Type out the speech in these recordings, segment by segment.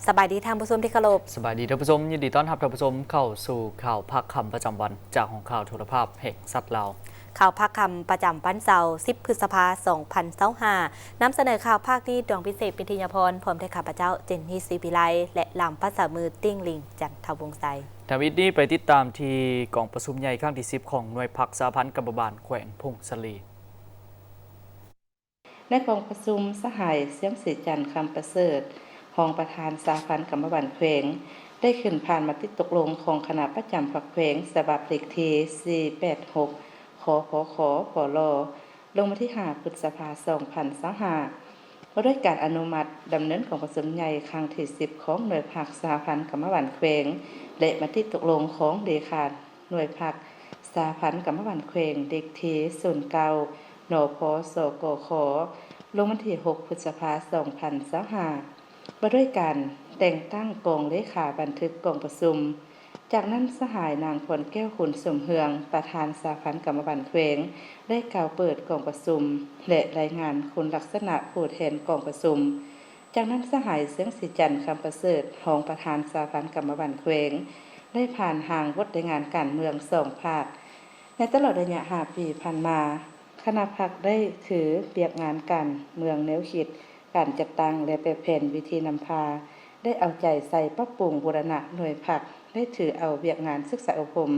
สบายดีท่านผู้ชมที่เคารพสบายดีท่านผู้ชมยินดีต้อนรับท่านผู้ชมเข้าสู่ข่าวภาคค่ำประจำวันจากของข่าวโทรภาพแห่งสัตว์ลาวข่าวภาคคำประจำวันเสาร์10 พฤษภาคม 2025นำเสนอข่าวภาคนี้ดวงพิเศษปิทยาพรพร้อมด้วยข้าพเจ้าเจนนี่ศรีวิไลและลำภาษามือติ้งลิงจันทวงศ์ไซทวิตนี้ไปติดตามที่กองประชุมใหญ่ครั้งที่10ของหน่วยพักสหพันธ์กำบาลแขวงพงศลีในกองประชุมสหายเสียงสีจันทร์คำประเสริฐรองประธานสหพันธ์กรรมบาลแขวงได้ขึ้นผ่านมติตกลงของคณะประจำพรรคแขวงฉบับเลขที่486ขอปลลงมาที่5 พฤษภาคม 2025ว่าด้วยการอนุมัติดำเนินของประชุมใหญ่ครั้งที่10ของหน่วยพักสหพันธ์กรรมบาลแขวงและมติตกลงของเลขาหน่วยพักสหพันธ์กรรมบาลแขวงเลขที่09นพสกขลงวันที่6 พฤษภาคม 2025ว่าด้วยการแต่งตั้งกองเลขาบันทึกกองประชุมจากนั้นสหายนางพรแก้วขุนสมเฮืองประธานสหพันธ์กรรมบาลแขวงได้กล่าวเปิดกองประชุมและรายงานคุณลักษณะผู้แทนกองประชุมจากนั้นสหายเสียงสีจันทร์คำประเสริฐรองประธานสหพันธ์กรรมบาลแขวงได้ผ่านห่างบทรายงานการเมือง2 ภาคในตลอดระยะ5 ปีผ่านมาคณะพรรคได้ถือเปียกงานการเมืองแนวคิดการจัดตั้งและแผนวิธีนำพาได้เอาใจใส่ปรับปรุงบูรณะหน่วยพรรคได้ถือเอาเวียกงานศึกษาอบรม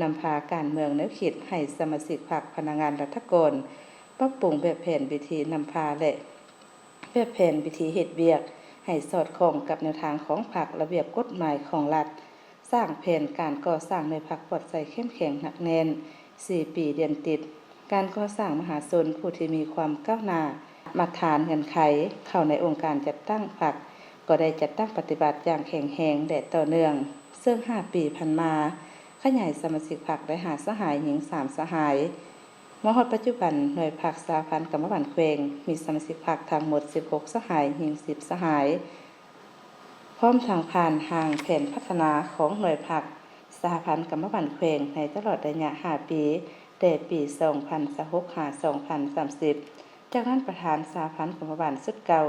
นำพาการเมืองแนวคิดให้สมาชิกพรรคพนักงานรัฐกรปรับปรุงแบบแผนวิธีนำพาและแบบแผนวิธีเฮ็ดเวียกให้สอดคล้องกับแนวทางของพรรคระเบียบกฎหมายของรัฐสร้างแผนการก่อสร้างในพรรคปลอดภัยเข้มแข็งหนักแน่น4 ปีเดือนติดการก่อสร้างมหาชนผู้ที่มีความก้าวหน้ามาตรฐานเงื่อนไขเข้าในองค์การจัดตั้งพรรคก็ได้จัดตั้งปฏิบัติอย่างแข็งแรงและต่อเนื่องซึ่ง5 ปีผ่านมาขยายสมาชิกพรรคได้5 สหายหญิง3 สหายมาฮอดปัจจุบันหน่วยพรรคสหพันธ์กรรมบาลแขวงมีสมาชิกพรรคทั้งหมด16 สหายหญิง10 สหายพร้อมทางผ่านทางแผนพัฒนาของหน่วยพรรคสหพันธ์กรรมบาลแขวงในตลอดระยะ5 ปีแต่ปี 2026-2030 จากนั้นประธานสหพันธ์กรรมบาลสุดเก่า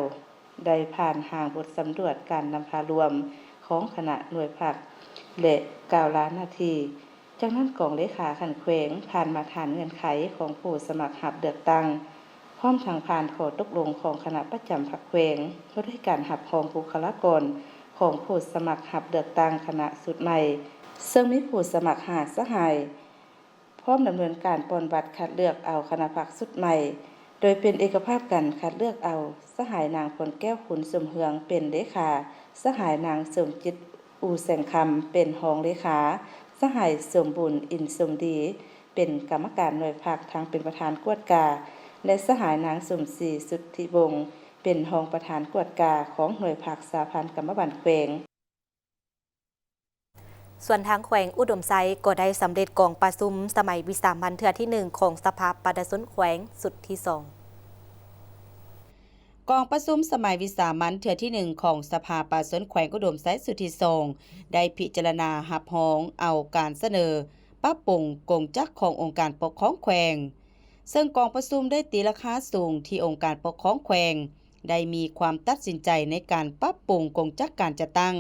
ได้ผ่านทางบทสำรวจการนำพารวมของคณะหน่วยพรรคและ9 ล้านนาทีจากนั้นกองเลขาขันแขวงผ่านมาฐานเงื่อนไขของผู้สมัครรับเลือกตั้งพร้อมทางผ่านขอตกลงของคณะประจำพรรคแขวงเพื่อด้วยการรับรองบุคลากรของผู้สมัครรับเลือกตั้งคณะสุดใหม่ซึ่งมีผู้สมัคร5 สหายพร้อมดำเนินการปนบัตรคัดเลือกเอาคณะพรรคสุดใหม่โดยเป็นเอกภาพกันคัดเลือกเอาสหายนางพลแก้วขุนสมเฮืองเป็นเลขาสหายนางสมจิตอูแสงคำเป็นรองเลขาสหายสมบุญอินสมดีเป็นกรรมการหน่วยพรรคทั้งเป็นประธานกวดกาและสหายนางสมศรีสุทธิวงศ์เป็นรองประธานกวดกาของหน่วยพรรคสหพันธ์กรรมบาลแขวงส่วนทางแขวงอุดมไซก็ได้สำเร็จกองประชุมสมัยวิสามัญเทื่อที่1ของสภาประชาชนแขวงสุดที่2กองประชุมสมัยวิสามัญเทื่อที่1ของสภาประชาชนแขวงอุดมไซสุทธิ2ได้พิจารณารับรองเอาการเสนอปรับปรุงกงจักรขององค์การปกครองแขวงซึ่งกองประชุมได้ตีราคาสูงที่องค์การปกครองแขวงได้มีความตัดสินใจในการปรับปรุงกงจักรการจัดตั้ง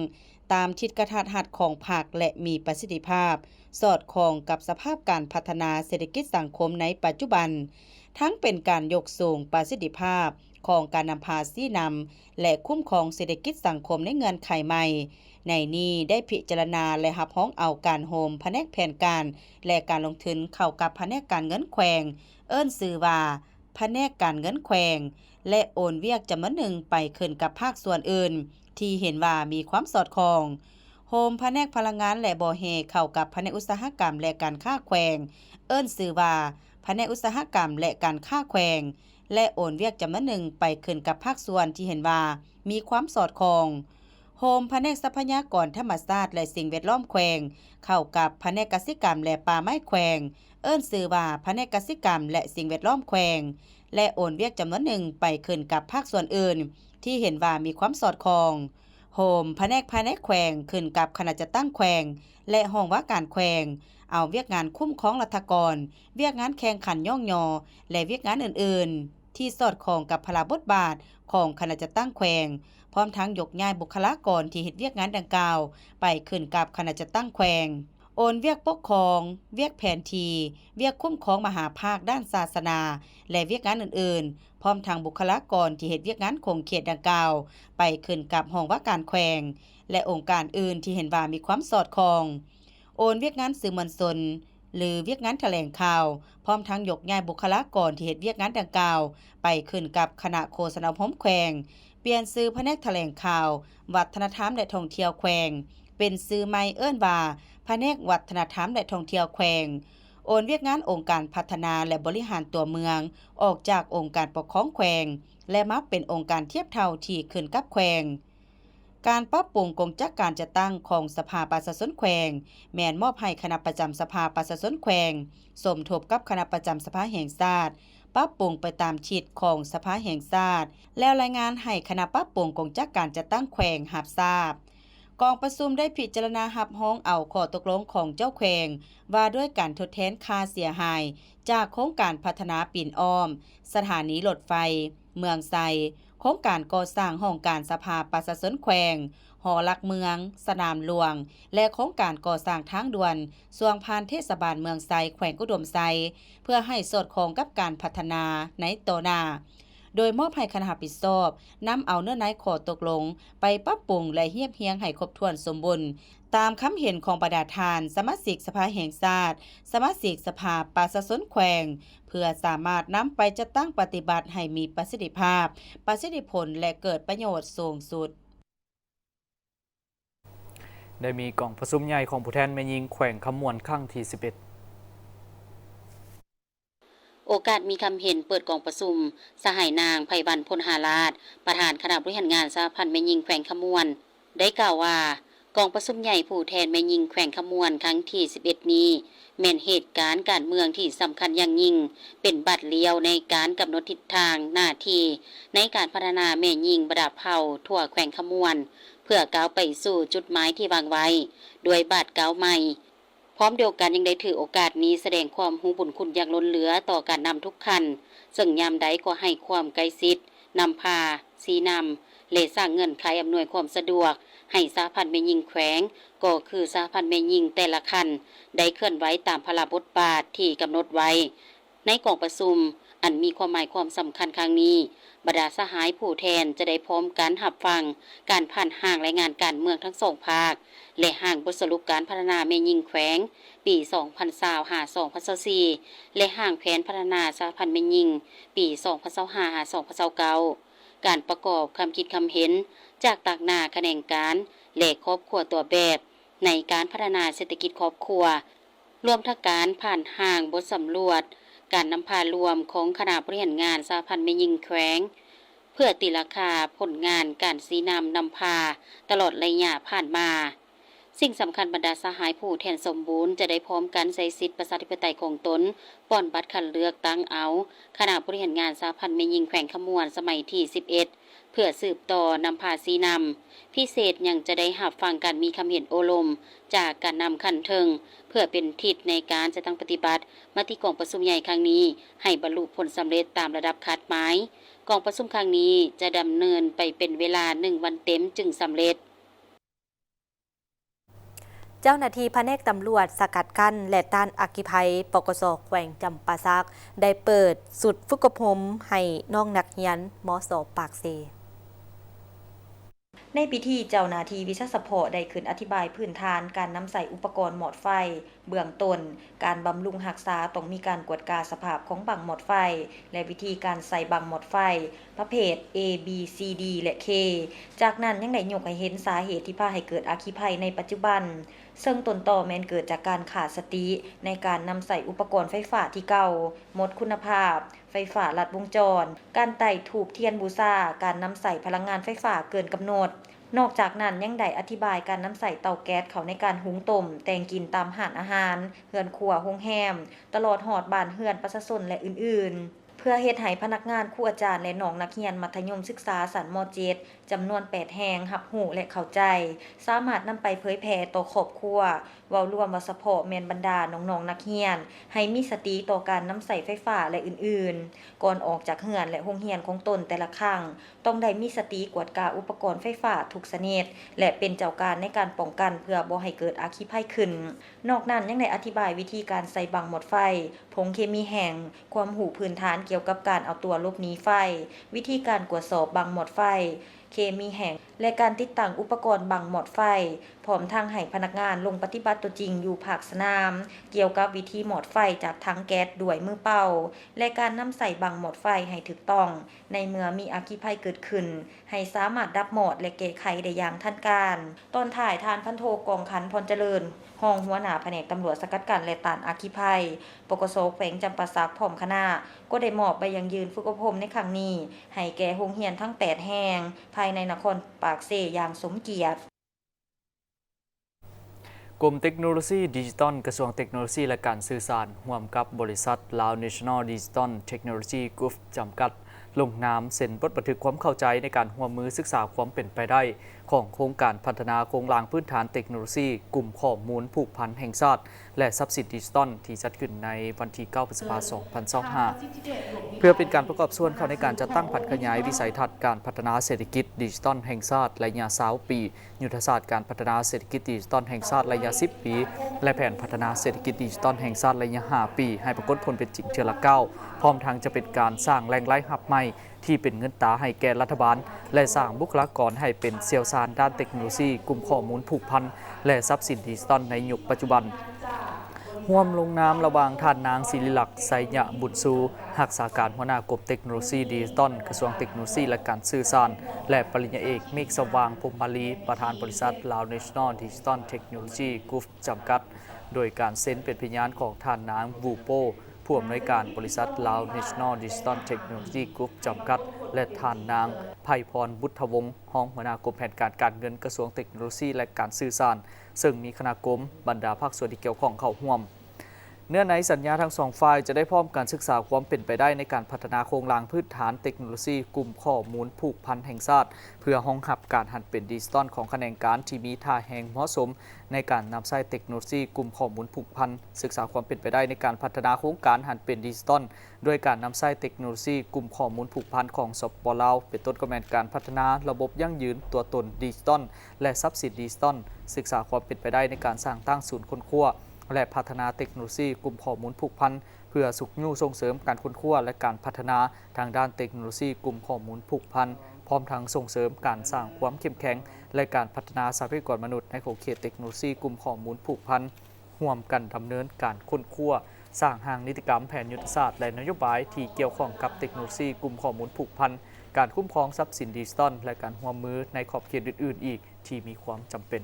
ตามทิศกระทัดรัดของพรรคและมีประสิทธิภาพสอดคล้องกับสภาพการพัฒนาเศรษฐกิจสังคมในปัจจุบันทั้งเป็นการยกสูงประสิทธิภาพของการนำภาษีนำและคุ้มครองเศรษฐกิจสังคมในเงื่อนไขใหม่ในนี้ได้พิจารณาและรับรองเอาการโฮมแผนกแผนการและการลงทุนเข้ากับแผนกการเงินแขวงเอิ้นชื่อว่าแผนกการเงินแขวงและโอนเวียกจำนวนหนึ่งไปขึ้นกับภาคส่วนอื่นที่เห็นว่ามีความสอดคล้องโฮมแผนกพลังงานและบ่อแห่เข้ากับแผนกอุตสาหกรรมและการค้าแขวงเอิ้นชื่อว่าแผนกอุตสาหกรรมและการค้าแขวงและโอนเวียกจำนวนหนึ่งไปขึ้นกับภาคส่วนที่เห็นว่ามีความสอดคล้องโฮมแผนกทรัพยากรธรรมชาติและสิ่งแวดล้อมแขวงเข้ากับแผนกกสิกรรมและป่าไม้แขวงเอิ้นชื่อว่าแผนกกสิกรรมและสิ่งแวดล้อมแขวงและโอนเวียกจำนวนหนึ่งไปขึ้นกับภาคส่วนอื่นที่เห็นว่ามีความสอดคล้องโฮมแผนกภายในแขวงขึ้นกับคณะจัดตั้งแขวงและห้องว่าการแขวงเอาเวียกงานคุ้มครองรัฐกรเวียกงานแข่งขันย่องยอและเวียกงานอื่นๆ ที่สอดคล้องกับพลบทบาทของคณะจัดตั้งแขวงพร้อมทั้งยกย้ายบุคลากรที่เฮ็ดเวียกงานดังกล่าวไปขึ้นกับคณะจัดตั้งแขวงโอนเวียกปกครองเวียกแผนทีเวียกคุ้มครองมหาภาคด้านศาสนาและเวียกงานอื่นๆพร้อมทางบุคลากรที่เฮ็ดเวียกงานคงเขตดังกล่าวไปขึ้นกับห้องว่าการแขวงและองค์การอื่นที่เห็นว่ามีความสอดคล้องโอนเวียกงานสื่อมวลชนหรือเวียกงานแถลงข่าวพร้อมทั้งยกย้ายบุคลากรที่เฮ็ดเวียกงานดังกล่าวไปขึ้นกับคณะโฆษณาพร้อมแขวงเปลี่ยนชื่อแผนกแถลงข่าววัฒนธรรมและท่องเที่ยวแขวงเป็นชื่อใหม่เอิ้นว่าแผนกวัฒนธรรมและท่องเที่ยวแขวงโอนเวียกงานองค์การพัฒนาและบริหารตัวเมืองออกจากองค์การปกครองแขวงและมาเป็นองค์การเทียบเท่าที่ขึ้นกับแขวงการปรับปรุงกงจักการจัดตั้งของสภาประชาชนแขวงแม่นมอบให้คณะประจำสภาประชาชนแขวงสมทบกับคณะประจำสภาแห่งชาติปรับปรุงไปตามทิศของสภาแห่งชาติแล้วรายงานให้คณะปรับปรุงกงจักการจัดตั้งแขวงรับทราบกองประชุมได้พิจารณารับร้องเอาข้อตกลงของเจ้าแขวงว่าด้วยการทดแทนค่าเสียหายจากโครงการพัฒนาปิ่นอ้อมสถานีรถไฟเมืองไซโครงการก่อสร้างห้องการสภาประชาชนแขวงหอหลักเมืองสนามหลวงและโครงการก่อสร้างทางด่วนสวงพานเทศบาลเมืองไซแขวงอุดมไซเพื่อให้สอดคล้องกับการพัฒนาในต่อหน้าโดยมอบให้คณะรับผิดชอบนำเอาเนื้อในข้อตกลงไปปรับปรุงและเรียบเรียงให้ครบถ้วนสมบูรณ์ตามคำเห็นของประธานสมาชิกสภาแห่งชาติสมาชิกสภาประชาชนแขวงเพื่อสามารถนำไปจัดตั้งปฏิบัติให้มีประสิทธิภาพประสิทธิผลและเกิดประโยชน์สูงสุดได้มีกองประชุมใหญ่ของผู้แทนแม่ยิงแขวงคำมวนครั้งที่ 11โอกาสมีคำเห็นเปิดกองประชุมสหายนางไพวันพลหาราชประธานคณะบริหารงานสหพันธ์แม่ยิงแขวงขมวนได้กล่าวว่ากองประชุมใหญ่ผู้แทนแม่ยิงแขวงขมวนครั้งที่ 11 นี้แม่นเหตุการณ์การเมืองที่สำคัญอย่างยิ่งเป็นบัตรเลี้ยวในการกำหนดทิศทางหน้าที่ในการพัฒนาแม่ยิงประดับเผ่าทั่วแขวงขมวนเพื่อก้าวไปสู่จุดหมายที่วางไว้ด้วยบาทก้าวใหม่พร้อมเดียวกันยังได้ถือโอกาสนี้แสดงความรู้บุญคุณอย่างล้นเหลือต่อการนำทุกคันซึ่งยามใดก็ให้ความใกล้ชิดนำพาชี้นำและสร้างเงื่อนไขอำนวยความสะดวกให้สหพันธ์แม่ยิงแขวงก็คือสหพันธ์แม่ยิงแต่ละคันได้เคลื่อนไหวตามพระบทบาทที่กำหนดไว้ในกองประชุมอันมีความหมายความสำคัญครั้งนี้บรรดาสหายผู้แทนจะได้พร้อมกันรับฟังการผ่านห่างรายงานการเมืองทั้งสองภาคและห่างบทสรุปการพัฒนาแม่ยิงแขวงปี 2025-2024 และห่างแผนพัฒนาสหพันธ์แม่ยิงปี 2025-2029 การประกอบคำคิดคำเห็นจากตากหน้าแขนงการและครอบครัวตัวแบบในการพัฒนาเศรษฐกิจครอบครัวรวมทั้งการผ่านห่างบทสำรวจการนำพารวมของคณะบริหารงานสหพันธ์แม่ยิงแขวงเพื่อตีราคาผลงานการชี้นำนำพาตลอดระยะผ่านมาสิ่งสำคัญบรรดาสหายผู้แทนสมบูรณ์จะได้พร้อมกันใช้สิทธิประชาธิปไตยของตนป้อนบัตรคัดเลือกตั้งเอาคณะบริหารงานสหพันธ์แม่ยิงแขวงขมวนสมัยที่ 11 เพื่อสืบต่อนำพาซีนำพิเศษยังจะได้หับฟังการมีคำเห็นโอลมจากการนำคันเทิงเพื่อเป็นทิศในการจะตั้งปฏิบัติมติกองประชุมใหญ่ครั้งนี้ให้บรรลุผลสำเร็จตามระดับคาดหมายกองประชุมครั้งนี้จะดำเนินไปเป็นเวลา1 วันเต็มจึงสำเร็จเจ้าหน้าที่แผนกตำรวจสกัดกั้นและต้านอัคคีภัยปกส.แขวงจำปาสักได้เปิดสุดฝึกอบรมให้น้องนักเรียนม.ส.ปากเซในพิธีเจ้าหน้าที่วิชาเฉพาะได้ขึ้นอธิบายพื้นฐานการนำใส่อุปกรณ์หมอดไฟเบื้องต้นการบำรุงรักษาต้องมีการกวดกาสภาพของบังหมอดไฟและวิธีการใส่บังหมอดไฟประเภท A B C D และ K จากนั้นยังได้ยกให้เห็นสาเหตุที่พาให้เกิดอัคคีภัยในปัจจุบันซึ่งต้นต่อแม้นเกิดจากการขาดสติในการนำใส่อุปกรณ์ไฟฟ้าที่เก่าหมดคุณภาพไฟฟ้าลัดวงจรการไต่ถูปเทียนบูชาการนำใส่พลังงานไฟฟ้าเกินกำหนดนอกจากนั้นยังได้อธิบายการนำใส่เตาแก๊สเข้าในการหุงต้มแต่งกินตามร้านอาหารเฮือนครัวโรงแรมตลอดฮอดบ้านเฮือนประชาชนและอื่นๆเพื่อเฮ็ดให้พนักงานครูอาจารย์และน้องนักเรียนมัธยมศึกษาชั้นม. 7 จำนวน8แห่งรับรู้และเข้าใจสามารถนำไปเผยแพร่ต่อครอบครัวเว้ารวมว่าเฉพาะแม่นบรรดาน้องๆนักเรียนให้มีสติต่อการนำใช้ไฟฟ้าและอื่นๆก่อนออกจากเรือนและโรงเรียนของตนแต่ละครั้งต้องได้มีสติกวดกาอุปกรณ์ไฟฟ้าทุกชนิดและเป็นเจ้าการในการป้องกันเพื่อบ่ให้เกิดอัคคีภัยขึ้นนอกนั้นยังได้อธิบายวิธีการใส่บังหมดไฟผงเคมีแห้งความรู้พื้นฐานเกี่ยวกับการเอาตัวหลบหนีไฟวิธีการตรวจสอบบังหมดไฟเคมีแห้งและการติดตั้งอุปกรณ์บังหมดไฟพร้อมทั้งให้พนักงานลงปฏิบัติตัวจริงอยู่ภาคสนามเกี่ยวกับวิธีหมดไฟจากถังแก๊สด้วยมือเปล่าและการนำใส่บังหมดไฟให้ถูกต้องในเมื่อมีอัคคีภัยเกิดขึ้นให้สามารถดับหมดและแก้ไขได้อย่างทันการตอนถ่ายทานพันโทกองขันพรเจริญรองหัวหน้าแผนกตำรวจสกัดกั้นและต้านอัคคีภัยปกสแขวงจำปาสักพร้อมคณะก็ได้มอบใบยังยืนฝึกอบรมในครั้งนี้ให้แก่โรงเรียนทั้ง8แห่งภายในนครปากเซอย่างสมเกียรติกรมเทคโนโลยีดิจิทัลกระทรวงเทคโนโลยีและการสื่อสารร่วมกับบริษัท Lao National Digital Technology Group จำกัดลงนามเซ็นบทบันทึกความเข้าใจในการร่วมมือศึกษาความเป็นไปได้ของโครงการพัฒนาโครงสร้างพื้นฐานเทคโนโลยีกลุ่มข้อมูลผูกพันแห่งชาติและทรัพย์สินดิจิทัลที่จัดขึ้นในวันที่ 9 พฤษภาคม 2025 เพื่อเป็นการประกอบส่วนเข้าในการจัดตั้งผันขยายวิสัยทัศน์การพัฒนาเศรษฐกิจดิจิทัลแห่งชาติระยะ20 ปียุทธศาสตร์การพัฒนาเศรษฐกิจดิจิทัลแห่งชาติระยะ 10 ปีและแผนพัฒนาเศรษฐกิจดิจิทัลแห่งชาติระยะ 5 ปีให้ปรากฏผลเป็นจริงเทื่อละ9พร้อมทั้งจะเป็นการสร้างแหล่งรายรับใหม่ที่เป็นเงินตราให้แก่รัฐบาลและสร้างบุคลากรให้เป็นเชี่ยวชาญด้านเทคโนโลยีกลุ่มข้อมูลผูกพันและทรัพย์สินดิจิทัลในยุคปัจจุบันร่วมลงนามระหว่างท่านนางศิริลักษณ์ไสยบุตรสูรักษาการหัวหน้ากรมเทคโนโลยีดิจิทัลกระทรวงเทคโนโลยีและการสื่อสารและปริญญาเอกเมฆสว่างพรหมมาลีประธานบริษัท Lao National Digital Technology Group จำกัดโดยการเซ็นเป็นพยานของท่านนางวูโปผู้อำนวยการบริษัท Lao National Digital Technology Group จำกัดและท่านนางไพพรบุตรวงศ์รองหัวหน้ากรมแผนการเงินกระทรวงเทคโนโลยีและการสื่อสารซึ่งมีคณะกรมบรรดาภาคส่วนที่เกี่ยวข้องเข้าร่วมเนื่องในสัญญาทั้งสองฝ่ายจะได้พร้อมการศึกษาความเป็นไปได้ในการพัฒนาโครงสร้างพื้นฐานเทคโนโลยีกลุ่มข้อมูลผูกพันแห่งชาติเพื่อรองรับการหันเป็นดิจิทัลของแขนงการที่มีท่าแห่งเหมาะสมในการนำใช้เทคโนโลยีกลุ่มข้อมูลผูกพันศึกษาความเป็นไปได้ในการพัฒนาโครงการหันเป็นดิจิทัลด้วยการนำใช้เทคโนโลยีกลุ่มข้อมูลผูกพันของสปป.ลาวเป็นต้นกำเนิดการพัฒนาระบบยั่งยืนตัวตนดิจิทัลและทรัพย์สินดิจิทัลศึกษาความเป็นไปได้ในการสร้างตั้งศูนย์ค้นคว้าและพัฒนาเทคโนโลยีกลุ่มข้อมูลผูกพันเพื่อสุขยู่ส่งเสริมการค้นคว้าและการพัฒนาทางด้านเทคโนโลยีกลุ่มข้อมูลผูกพันพร้อมทั้งส่งเสริมการสร้างความเข้มแข็งและการพัฒนาทรัพยากรมนุษย์ในขอบเขตเทคโนโลยีกลุ่มข้อมูลผูกพันร่วมกันดำเนินการค้นคว้าสร้างทางนิติกรรมแผนยุทธศาสตร์และนโยบายที่เกี่ยวข้องกับเทคโนโลยีกลุ่มข้อมูลผูกพันการคุ้มครองทรัพย์สินดิจิทัลและการร่วมมือในขอบเขตอื่นๆอีกที่มีความจำเป็น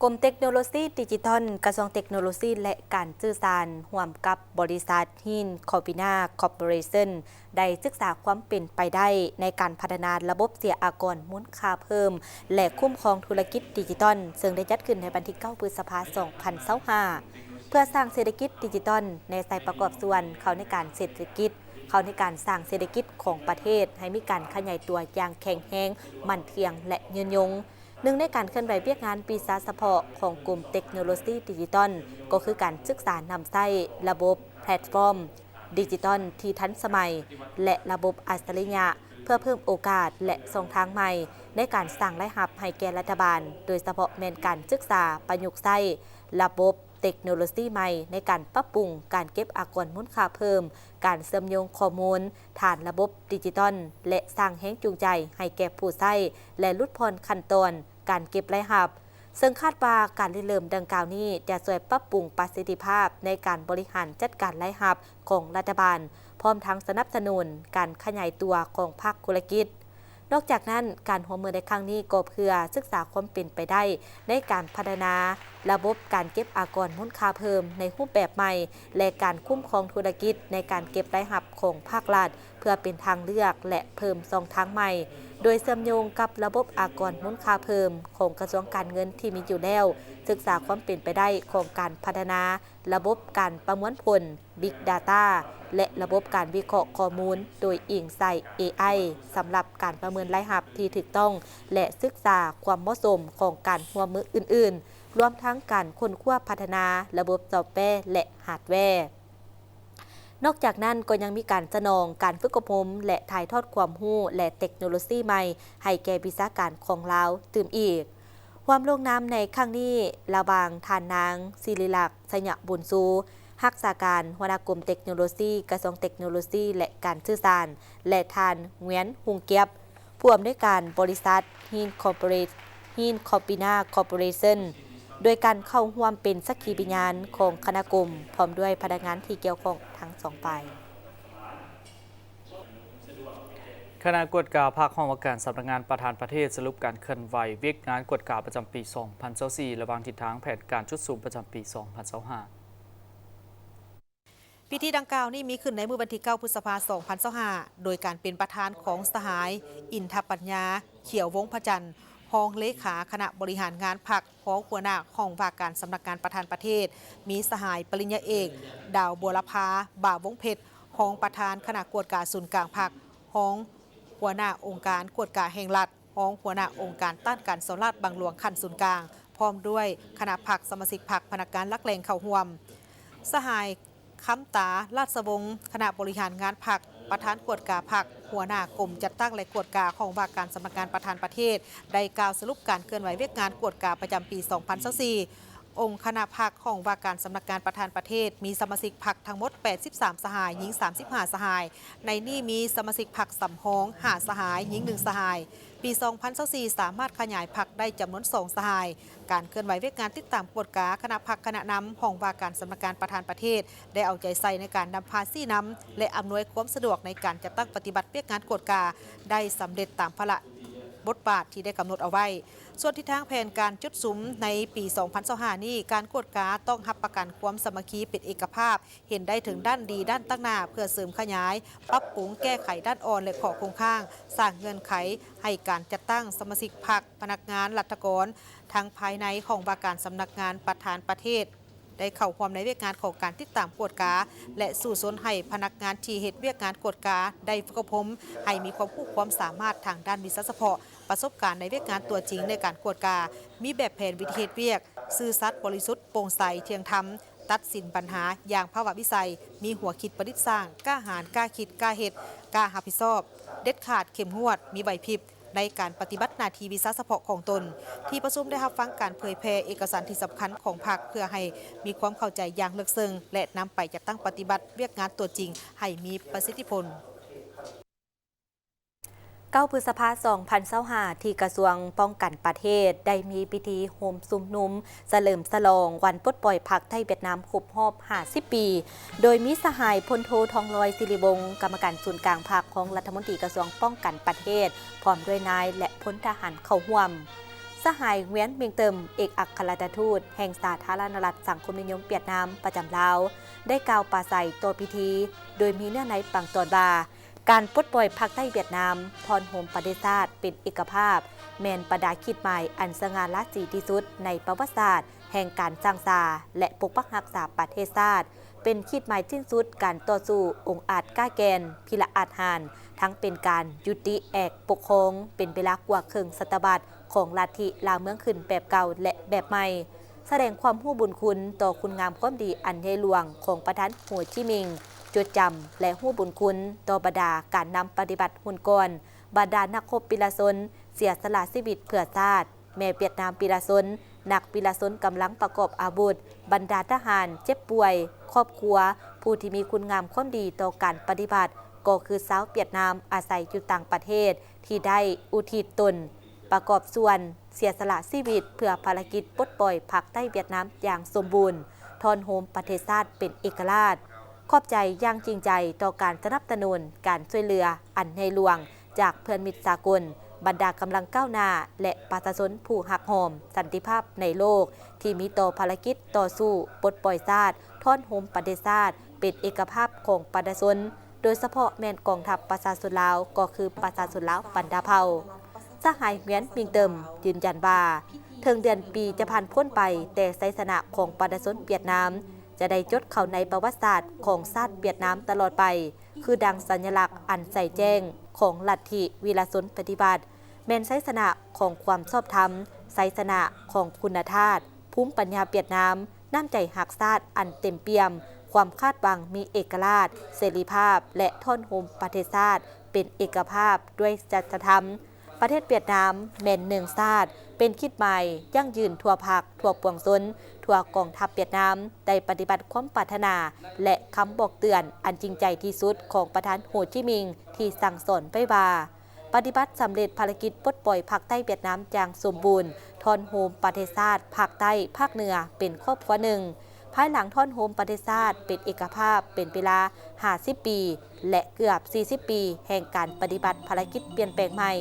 กรมเทคโนโลยีดิจิทัลกระทรวงเทคโนโลยีและการสื่อสารร่วมกับบริษัทฮินคอร์ปินาคอร์ปอเรชั่นได้ศึกษาความเป็นไปได้ในการพัฒนาระบบเสียอากรมูลค่าเพิ่มและคุ้มครองธุรกิจดิจิทัลซึ่งได้จัดขึ้นในวันที่ 9 พฤษภาคม 2025 เพื่อสร้างเศรษฐกิจดิจิทัลในสายประกอบส่วนเข้าในการเศรษฐกิจเข้าในการสร้างเศรษฐกิจของประเทศให้มีการขยายตัวอย่างแข็งแรงมั่นเที่ยงและยืนยงหนึ่งในการเคลื่อนไหวเวียกงานปีศาจเฉพาะของกลุ่มเทคโนโลยีดิจิทัลก็คือการศึกษานำใช้ระบบแพลตฟอร์มดิจิทัลที่ทันสมัยและระบบอัจฉริยะเพื่อเพิ่มโอกาสและช่องทางใหม่ในการสร้างรายรับให้แก่รัฐบาลโดยเฉพาะแม่นการศึกษาประยุกต์ใช้ระบบเทคโนโลยีใหม่ในการปรับปรุงการเก็บอากรมูลค่าเพิ่มการเชื่อมโยงข้อมูลฐานระบบดิจิทัลและสร้างแรงจูงใจให้แก่ผู้ใช้และลดผ่อนขั้นตอนการเก็บรายรับซึ่งคาดว่าการเริ่มดังกล่าวนี้จะช่วยปรับปรุงประสิทธิภาพในการบริหารจัดการรายรับของรัฐบาลพร้อมทั้งสนับสนุนการขยายตัวของภาคธุรกิจนอกจากนั้นการร่วมมือในครั้งนี้ก็เพื่อศึกษาความเป็นไปได้ในการพัฒนาระบบการเก็บอากรมูลค่าเพิ่มในรูปแบบใหม่และการคุ้มครองธุรกิจในการเก็บรายรับของภาครัฐเพื่อเป็นทางเลือกและเพิ่มช่องทางใหม่โดยเชื่อมโยงกับระบบอากรมูลค่าเพิ่มของกระทรวงการเงินที่มีอยู่แล้วศึกษาความเป็นไปได้ของการพัฒนาระบบการประมวลผล Big Data และระบบการวิเคราะห์ข้อมูลโดยอิงใส่ AI สำหรับการประเมินรายรับที่ถูกต้องและศึกษาความเหมาะสมของการร่วมมืออื่นๆรวมทั้งการค้นคว้าพัฒนาระบบซอฟต์แวร์และฮาร์ดแวร์นอกจากนั้นก็ยังมีการสนองการฝึกอบรมและถ่ายทอดความรู้และเทคโนโลยีใหม่ให้แก่วิชาการของลาวตื่มอีกความลงนามในครั้งนี้ระหว่างท่านนางศิริลักษณ์สยะบุญซูรักษาการหัวหน้ากรมเทคโนโลยีกระทรวงเทคโนโลยีและการสื่อสารและท่านเวียนหุงเกียบผู้อำนวยการบริษัทฮินคอร์ปอเรชั่นโดยการเข้าร่วมเป็นสักขีพยานของคณะกรมพร้อมด้วยพนักงานที่เกี่ยวข้องทั้งสองฝ่ายคณะกวดกาภาคห้องว่าการสำนักงานประธานประเทศสรุปการเคลื่อนไหวเวียกงานกวดกาประจำปี 2024 ระหว่างทิศทางแผนการชุดสูงประจำปี 2025 พิธีดังกล่าวนี้มีขึ้นในมื้อวันที่ 9 พฤษภาคม 2025 โดยการเป็นประธานของสหายอินทปัญญาเขียววงพระจันทร์รองเลขาคณะบริหารงานพรรครองหัวหน้าห้องว่าการสำนักงานประธานประเทศมีสหายปริญญาเอกดาวบัวลภาบ่าววงเพชรรองประธานคณะกวดกาศูนย์กลางพรรครองหัวหน้าองค์การกวดกาแห่งรัฐรองหัวหน้าองค์การต้านการสลาดบางหลวงขั้นศูนย์กลางพร้อมด้วยคณะพรรคสมาชิกพรรคพนักงานลักแรงเข้าร่วมสหายคำตาราชวงศ์คณะบริหารงานพรรคประธานกวดกาพรรคหัวหน้ากรมจัดตั้งและกวดกาของว่าการสำนักงานประธานประเทศได้กล่าวสรุปการเคลื่อนไหวเวียกงานกวดกาประจำปี 2024 องค์คณะพรรคของว่าการสำนักงานประธานประเทศมีสมาชิกพรรคทั้งหมด 83 สหายหญิง 35 สหายในนี้มีสมาชิกพรรคสำรอง 5 สหายหญิง 1 สหายปี 2024 สามารถขยายพรรคได้จำนวน 2 สหายการเคลื่อนไหวเวียกงานติดตามกวดกาคณะพรรคคณะนำของว่าการสำนักงานประธานประเทศได้เอาใจใส่ในการนำพาซี่นำและอำนวยความสะดวกในการจัดตั้งปฏิบัติเวียกงานกวดกาได้สำเร็จตามพระบทบาทที่ได้กำหนดเอาไว้ส่วนทิศทางแผนการจุดสุมในปี 2025 นี้การกวดกาต้องรับประกันความสามัคคีเป็นเอกภาพเห็นได้ถึงด้านดีด้านตั้งหน้าเพื่อเสริมขยายปรับปรุงแก้ไขด้านอ่อนและข้อคงข้างสร้างเงื่อนไขให้การจัดตั้งสมาชิกพรรคพนักงานรัฐกรทั้งภายในของว่าการสำนักงานประธานประเทศได้เข้าความในเวียกงานของการติดตามกวดกาและสู่สนให้พนักงานที่เหตุเวียกงานกวดกาได้ฝึกอบรมให้มีความรู้ความสามารถทางด้านวิชาเฉพาะประสบการณ์ในเวียกงานตัวจริงในการกวดกามีแบบแผนวิธีเหตุเวียกซื่อสัตย์บริสุทธิ์โปร่งใสเที่ยงธรรมตัดสินปัญหาอย่างภาวะวิสัยมีหัวคิดประดิษฐ์สร้างกล้าหาญกล้าคิดกล้าเหตุกล้ารับผิดชอบเด็ดขาดเข้มงวดมีไหวพริบในการปฏิบัติหน้าที่วิชาเฉพาะของตนที่ประชุมได้รับฟังการเผยแพร่เอกสารที่สำคัญของพรรคเพื่อให้มีความเข้าใจอย่างลึกซึ้งและนำไปจัดตั้งปฏิบัติเวียกงานตัวจริงให้มีประสิทธิผล9 พฤษภาคม 2025 ที่กระทรวงป้องกันประเทศได้มีพิธีโฮมซุมนุมเฉลิมฉลองวันปลดปล่อยพรรคไทยเวียดนามครบรอบ 50 ปี โดยมีสหายพลโททองลอยศิริวงศ์กรรมการศูนย์กลางพรรคของรัฐมนตรีกระทรวงป้องกันประเทศพร้อมด้วยนายและพลทหารเข้าร่วมสหายเวียนเมียงเติมเอกอัครราชทูตแห่งสาธารณรัฐสังคมนิยมเวียดนามประจำลาวได้กล่าวปราศัยต่อพิธีโดยมีเนื้อในบางตอนว่าการปลดปล่อยพรรคไทยเวียดนามพรโฮมประเทศชาติเป็นเอกภาพแมนประดาคิดหมายอันสง่าราศีที่สุดในประวัติศาสตร์แห่งการสร้างสาและปกปักรักษาประเทศชาติเป็นคิดหมายสิ้นสุดการต่อสู้องค์อาจกล้าแกนพิละอาจหานทั้งเป็นการยุติแอกปกครองเป็นเวลากว่าครึ่งศตวรรษของลัทธิลาวเมืองขึ้นแบบเก่าและแบบใหม่แสดงความรู้บุญคุณต่อคุณงามความดีอันใหญ่หลวงของประธานโฮจิมินห์จดจำและรู้บุญคุณต่อบรรดาการนำปฏิบัติหุ่นกรบรรดานักรบปีละชนเสียสละชีวิตเพื่อชาติแม่เวียดนามปีละชนนักปีละชนกำลังประกอบอาวุธบรรดาทหารเจ็บป่วยครอบครัวผู้ที่มีคุณงามความดีต่อการปฏิบัติก็คือชาวเวียดนามอาศัยอยู่ต่างประเทศที่ได้อุทิศตนประกอบส่วนเสียสละชีวิตเพื่อภารกิจปลดปล่อยพรรคไทยเวียดนามอย่างสมบูรณ์ทอนโฮมประเทศชาติเป็นเอกราชขอบใจอย่างจริงใจต่อการสนับสนุนการช่วยเหลืออันในหลวงจากเพื่อนมิตรสากลบรรดากำลังก้าวหน้าและประชาชนผู้หักหอมสันติภาพในโลกที่มีต่อภารกิจต่อสู้ปลดปล่อยชาติทอนโฮมประเทศชาติเป็นเอกภาพของประชาชนโดยเฉพาะแม่นกองทัพประชาชนลาวก็คือประชาชนลาวบรรดาเผ่าสหายเวียนมิงเติมยืนยันว่าถึงเดือนปีจะผ่านพ้นไปแต่ไสสนะของประชาชนเวียดนาม จะได้จดเข้าในประวัติศาสตร์ของชาติเวียดนามตลอดไป คือดังสัญลักษณ์อันใส่แจ้งของลัทธิวีรชนปฏิบัติแม่นไสสนะของความชอบธรรมไสสนะของคุณธาตุภูมิปัญญาเวียดนามน้ำใจหักชาติอันเต็มเปี่ยมความคาดหวังมีเอกราชเสรีภาพและท่อนโฮมประเทศชาติเป็นเอกภาพด้วยจริยธรรมประเทศเวียดนามแม่นหนึ่งชาติเป็นคิดใหม่ยั่งยืนทั่วภาคทั่วปวงชนทั่วกองทัพเวียดนามได้ปฏิบัติความปรารถนาและคำบอกเตือนอันจริงใจที่สุดของประธานโฮจิมินห์ที่สั่งสอนไปว่าปฏิบัติสำเร็จภารกิจปลดปล่อยภาคใต้เวียดนามอย่างสมบูรณ์ทอนโฮมประเทศชาติภาคใต้ภาคเหนือเป็นครอบครัวหนึ่งภายหลังท่อนโฮมประเทศชาติเป็นเอกภาพเป็นเวลา50 ปีและเกือบ40 ปีแห่งการปฏิบัติภารกิจเปลี่ยนแปลงใหม่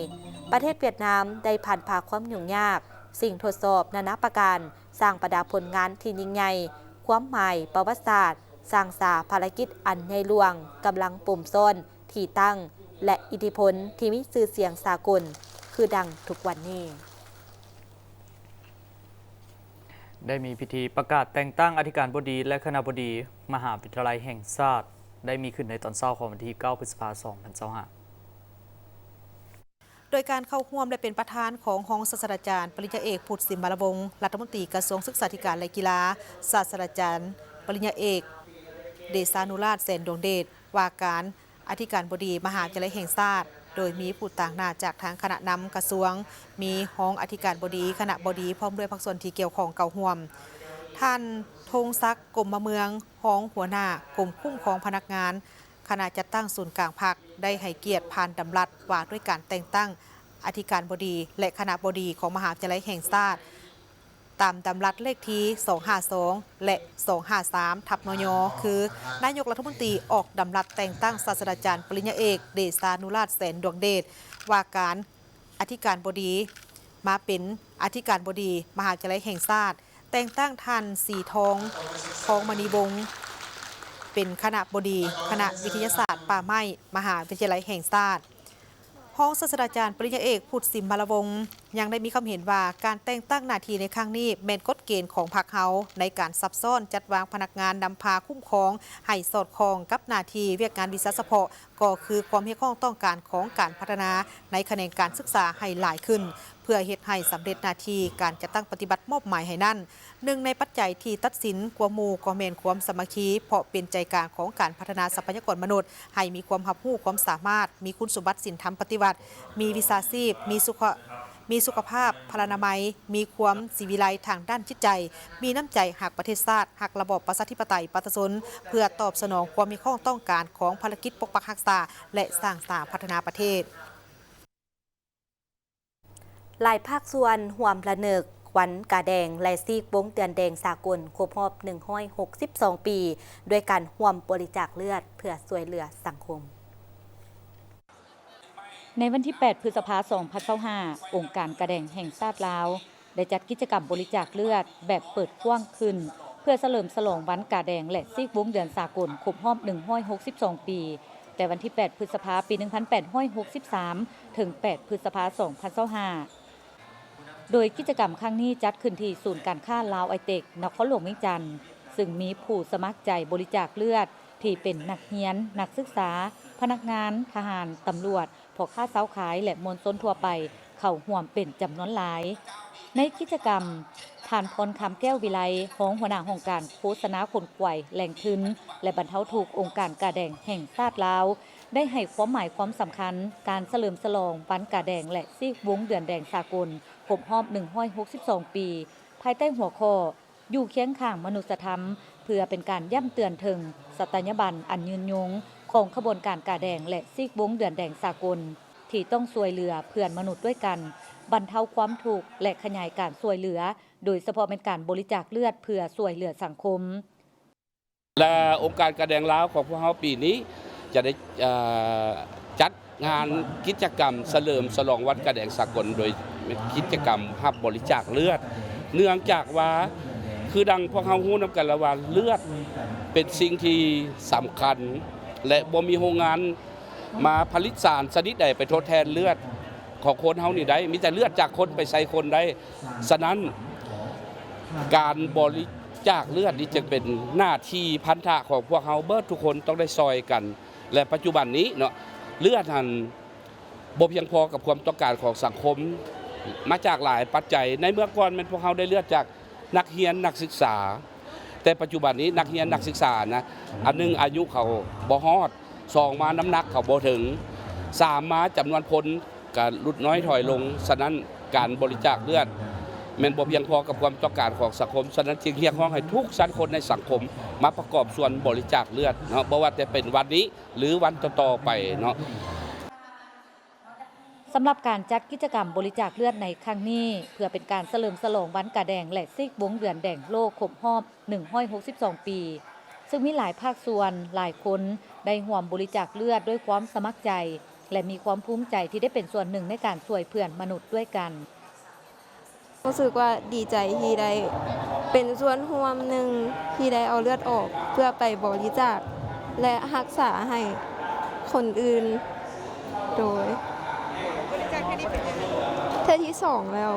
ประเทศเวียดนามได้ผ่านผ่าความยุ่งยากสิ่งทดสอบนานาประการสร้างประดาผลงานที่ยิ่งใหญ่ความหมายประวัติศาสตร์สร้างสาภารกิจอันใหญ่หลวงกำลังปุ่มซ่อนที่ตั้งและอิทธิพลที่มีชื่อเสียงสากลคือดังทุกวันนี้ได้มีพิธีประกาศแต่งตั้งอธิการบดีและคณบดีมหาวิทยาลัยแห่งชาติได้มีขึ้นในตอนเช้าของวันที่ 9 พฤษภาคม 2025โดยการเข้าร่วมและเป็นประธานของห้องศาสตราจารย์ปริญญาเอกพุทธสิมบาลวงศ์รัฐมนตรีกระทรวงศึกษาธิการและกีฬาศาสตราจารย์ปริญญาเอกเดชานุราชแสนดวงเดชว่าการอธิการบดีมหาวิทยาลัยแห่งชาติโดยมีผู้ต่างหน้าจากทางคณะนำกระทรวงมีห้องอธิการบดีคณะบดีพร้อมด้วยภาคส่วนที่เกี่ยวข้องเก่าห่วมท่านธงศักดิ์กรมเมืองห้องหัวหน้ากรมคุ้มครองพนักงานคณะจัดตั้งศูนย์กลางพรรคได้ให้เกียรติผ่านดำรัสว่าด้วยการแต่งตั้งอธิการบดีและคณะบดีของมหาวิทยาลัยแห่งชาติตามดำรัสเลขที่252และ253ทับนยคือนายกรัฐมนตรีออกดำรัสแต่งตั้งศาสตราจารย์ปริญญาเอกเดชานุราชแสนดวงเดชว่าการอธิการบดีมาเป็นอธิการบดีมหาวิทยาลัยแห่งชาติแต่งตั้งท่านสีทองมณีวงศ์เป็นคณะบดีคณะวิทยาศาสตร์ป่าไม้มหาวิทยาลัยแห่งชาติห้องศาสตราจารย์ปริญญาเอกพุทธสิมบาลวงศ์ยังได้มีความเห็นว่าการแต่งตั้งหน้าที่ในครั้งนี้แม่นกฎเกณฑ์ของพรรคเฮาในการซับซ้อนจัดวางพนักงานนำพาคุ้มครองให้สอดคล้องกับหน้าที่เวียกงานวิชาเฉพาะก็คือความเรียกร้องต้องการของการพัฒนาในแขนงการศึกษาให้หลายขึ้นเพื่อเฮ็ดให้สำเร็จหน้าที่การจัดตั้งปฏิบัติมอบหมายให้นั่นหนึ่งในปัจจัยที่ตัดสินกว่าหมู่ก็แม่นความสามัคคีเพราะเป็นใจกลางของการพัฒนาทรัพยากรมนุษย์ให้มีความรับรู้ความสามารถมีคุณสมบัติศีลธรรมปฏิบัติมีวิชาชีพมีสุขภาพพลานามัยมีความศิวิไลทางด้านจิตใจมีน้ำใจหักประเทศชาติหักระบอบประชาธิปไตยประชาชนเพื่อตอบสนองความมีข้อต้องการของภารกิจปกปักรักษาและสร้างสรรค์พัฒนาประเทศหลายภาคส่วนห่วมระเนึกวันกาแดงและซีกวงเตือนแดงสากลครบรอบ162 ปีด้วยการห่วมบริจาคเลือดเพื่อช่วยเหลือสังคมในวันที่ 8 พฤษภาคม 2025 องค์การกาแดงแห่งชาติลาวได้จัดกิจกรรมบริจาคเลือดแบบเปิดกว้างขึ้นเพื่อเฉลิมฉลองวันกาแดงและซีกวงเดือนสากลครบรอบ162 ปีแต่วันที่ 8 พฤษภาคม ปี 1863 ถึง 8 พฤษภาคม 2025 โดยกิจกรรมครั้งนี้จัดขึ้นที่ศูนย์การค้าลาวไอเต็กนครหลวงเวียงจันทน์ซึ่งมีผู้สมัครใจบริจาคเลือดที่เป็นนักเรียนนักศึกษาพนักงานทหารตำรวจพ่อค้าเช้าขายและมวลชนทั่วไปเข้าร่วมเป็นจำนวนหลายในกิจกรรมท่านพรคำแก้ววิไลรองหัวหน้าองค์การโฆษณาคนกวยแหล่งทุนและบรรเทาทุกข์องค์การกาแดงแห่งชาติลาวได้ให้ความหมายความสำคัญการเฉลิมฉลองวันกาแดงและซีกวงเดือนแดงสากลครบรอบ162 ปีภายใต้หัวข้ออยู่เคียงข้างมนุษยธรรมเพื่อเป็นการย้ำเตือนถึงสัตยาบันอันยืนยงของขบวนการกาแดงและซีกวงเดือนแดงสากลที่ต้องช่วยเหลือเพื่อนมนุษย์ด้วยกันบรรเทาความทุกข์และขยายการช่วยเหลือโดยเฉพาะเป็นการบริจาคเลือดเพื่อช่วยเหลือสังคมและองค์การกาแดงลาวของพวกเราปีนี้จะได้จัดงานกิจกรรมเฉลิมฉลองวันกาแดงสากลโดยกิจกรรมรับบริจาคเลือดเนื่องจากว่าคือดังพวกเราฮู้นำกันแล้วว่าเลือดเป็นสิ่งที่สำคัญและบ่มีโรงงานมาผลิตสารชนิดใดไปทดแทนเลือดของคนเฮานี่ได้มีแต่เลือดจากคนไปใส่คนได้ฉะนั้นการบริ จากเลือดนี่จึงเป็นหน้าที่พันธะของพวกเฮาเบิดทุกคนต้องได้ซอยกัน และปัจจุบันนี้เนาะเลือดหันบ่เพียงพอกับความต้องการของสังคมมาจากหลายปัจจัยในเมื่อก่อนมันพวกเฮาได้เลือดจากนักเรียนนักศึกษา แต่ปัจจุบันนี้นักเรียนนักศึกษานะอันนึงอายุเขาบ่ฮอด2มาน้ำหนักเขาบ่ถึง3มาจำนวนคนก็ลดน้อยถอยลงฉะนั้นการบริจาคเลือดแม่นบ่เพียงพอกับความต้องการของสังคมฉะนั้นจึงเรียกร้องให้ทุกชั้นคนในสังคมมาประกอบส่วนบริจาคเลือดเนาะบ่ว่าจะเป็นวันนี้หรือวันต่อๆไปเนาะ สำหรับการจัดกิจกรรมบริจาคเลือดในครั้งนี้เพื่อเป็นการเฉลิมฉลองวันกะแดงและซีกวงเดือนแดงโลกครบรอบ162 ปี ซึ่งมีหลายภาคส่วนหลายคนได้ร่วมบริจาคเลือดด้วยความสมัครใจ และมีความภูมิใจที่ได้เป็นส่วนหนึ่งในการช่วยเพื่อนมนุษย์ด้วยกัน รู้สึกว่าดีใจที่ได้เป็นส่วนร่วมหนึ่งที่ได้เอาเลือดออกเพื่อไปบริจาคและรักษาให้คนอื่นโดยเท่าที่2แล้ว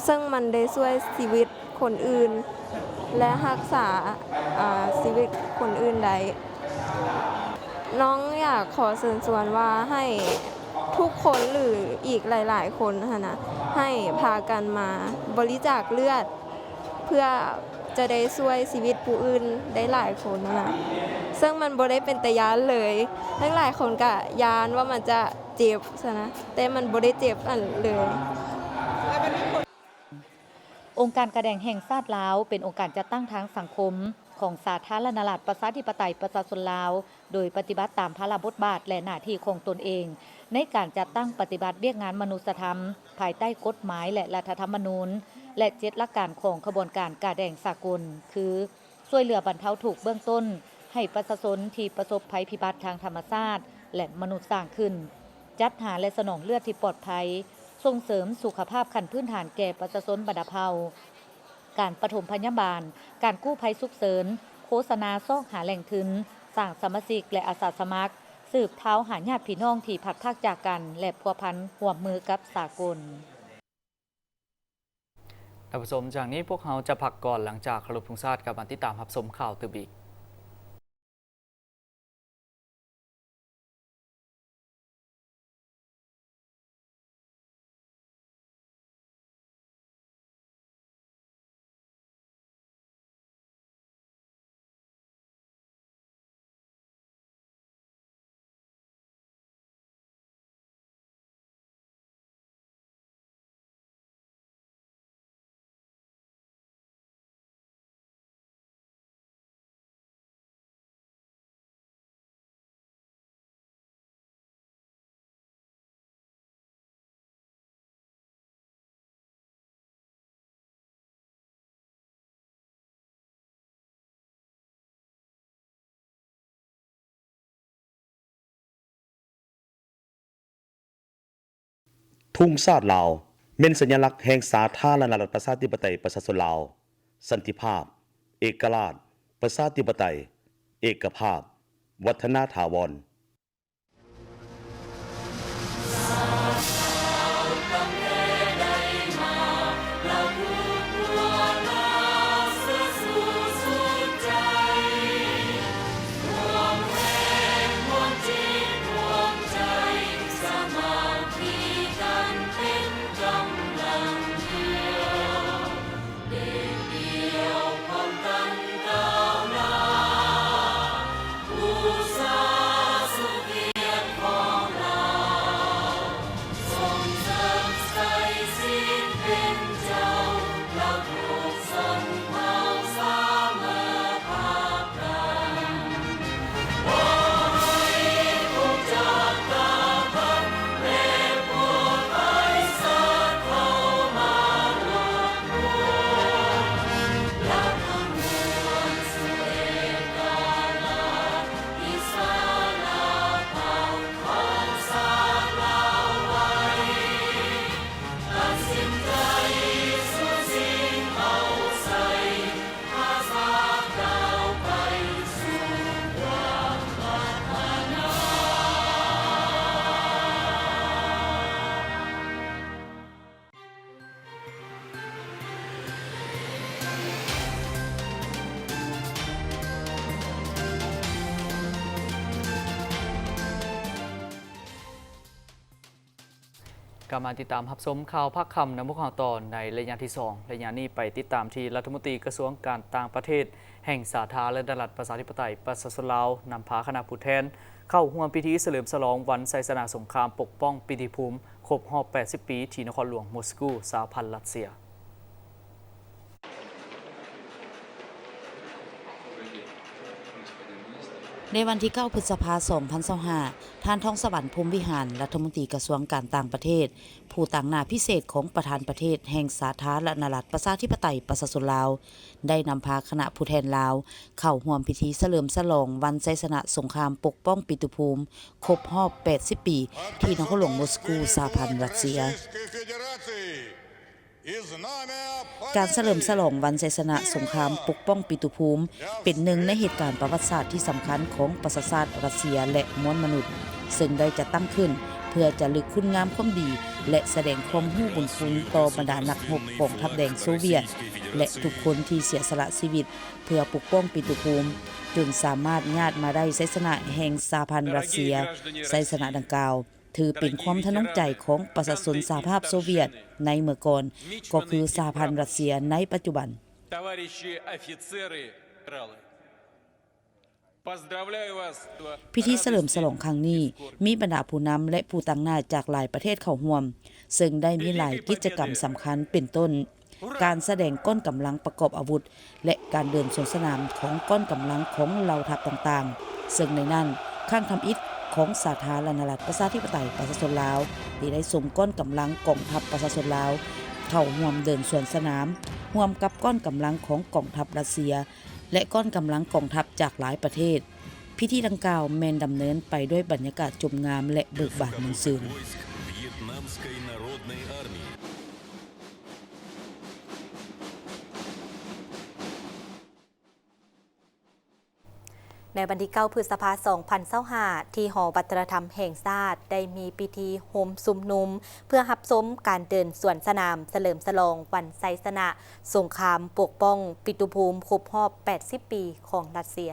ซึ่งมันได้ช่วยชีวิตคนอื่นและรักษาชีวิตคนอื่นได้น้องอยากขอเชิญชวนว่าให้ทุกคนหรืออีกหลายๆคนนะให้พากันมาบริจาคเลือดเพื่อจะได้ช่วยชีวิตผู้อื่นได้หลายคนนะซึ่งมันบ่ได้เป็นตะยานเลยทั้งหลายคนก็ยานว่ามันจะเจ็บซะนะแต่มันบ่ได้เจ็บอันเลย องค์การกระแดงแห่งชาติลาวเป็นองค์การจัดตั้งทางสังคมของสาธารณรัฐประชาธิปไตยประชาชนลาวโดยปฏิบัติตามพระราชบทบาทและหน้าที่ของตนเองในการจัดตั้งปฏิบัติเวียกงานมนุษยธรรมภายใต้กฎหมายและรัฐธรรมนูญและ7หลักการของขบวนการกระแดงสากลคือช่วยเหลือบรรเทาทุกข์เบื้องต้นให้ประชาชนที่ประสบภัยพิบัติทางธรรมชาติและมนุษย์สร้างขึ้นจัดหาและสนองเลือดที่ปลอดภัยส่งเสริมสุขภาพขั้นพื้นฐานแก่ประชาชนบรรเทาการปฐมพยาบาลการกู้ภัยฉุกเฉินโฆษณาซอกหาแหล่งทุนสร้างสมาชิกและอาสาสมัครสืบเท้าหาญาติพี่น้องที่พัดพรากจากกันและพัวพันร่วมมือกับสากล ท่านผู้ชมจากนี้พวกเราจะพักก่อนหลังจากเคารพธงชาติกับมาติดตามรับชมข่าวตื่นอีกทุ่งชาติลาวเป็นสัญลักษณ์แห่งสาธารณรัฐประชาธิปไตยประชาชนลาวสันติภาพเอกราชประชาธิปไตยเอกภาพวัฒนถาวร กลับมาติดตามรับชมข่าวภาคค่ำในมุกข่าวตอนในระยะที่2ระยะนี้ไปติดตามที่รัฐมนตรีกระทรวงการต่างประเทศแห่งสาธารณรัฐประชาธิปไตยประชาชนลาวนำพาคณะผู้แทนเข้าร่วมพิธีเฉลิมฉลองวันไซสนาสงครามปกป้องปิติภูมิครบรอบ 80 ปีที่นครหลวงมอสโกสหพันธ์รัสเซียในวันที่ 9 พฤษภาคม 2025 ท่านท้องสวรรค์พรหมวิหารรัฐมนตรีกระทรวงการต่างประเทศผู้ต่างหน้าพิเศษของประธานประเทศแห่งสาธารณรัฐประชาธิปไตยประชาชนลาวได้นำพาคณะผู้แทนลาวเข้าร่วมพิธีเฉลิมฉลองวันไซสนะสงครามปกป้องปิตุภูมิครบรอบ 80 ปีที่นครหลวงมอสโกสหพันธ์รัสเซียการเฉลิมฉลองวันไซสนะสงครามปกป้องปิตุภูมิเป็นหนึ่งในเหตุการณ์ประวัติศาสตร์ที่สำคัญของประชาชาติรัสเซียและมวลมนุษย์ซึ่งได้จัดตั้งขึ้นเพื่อจะลึกคุณงามความดีและแสดงความรู้บุญคุณต่อบรรดานักรบกองทัพแดงโซเวียตและทุกคนที่เสียสละชีวิตเพื่อปกป้องปิตุภูมิจนสามารถญาติมาได้ไซสนะแห่งสหพันธ์รัสเซียไซสนะดังกล่าวถือเป็นความทะนงใจของประชาชนสหภาพโซเวียตในเมื่อก่อนก็คือสหพันธ์รัสเซียในปัจจุบันพิธีเฉลิมฉลองครั้งนี้มีบรรดาผู้นำและผู้ต่างหน้าจากหลายประเทศเข้าร่วมซึ่งได้มีหลายกิจกรรมสำคัญเป็นต้นการแสดงก้อนกำลังประกอบอาวุธและการเดินสวนสนามของก้อนกำลังของเหล่าทัพต่างๆซึ่งในนั้นข้างทำอิฐของสาธารณรัฐประชาธิปไตยประชาชนลาวที่ได้ส่งก้อนกำลังกองทัพประชาชนลาวเข้าร่วมเดินสวนสนามร่วมกับก้อนกำลังของกองทัพรัสเซียและก้อนกำลังกองทัพจากหลายประเทศพิธีดังกล่าวแมนดำเนินไปด้วยบรรยากาศชมงามและเบิกบานมุ่งซื่นในวันที่ 9 พฤษภาคม 2025 ที่หอวัฒนธรรมแห่งชาติได้มีพิธีโฮมซุมนุมเพื่อรับชมการเดินสวนสนามเฉลิมฉลองวันไซสนะสงครามปกป้องปิตุภูมิครบรอบ 80 ปีของรัสเซีย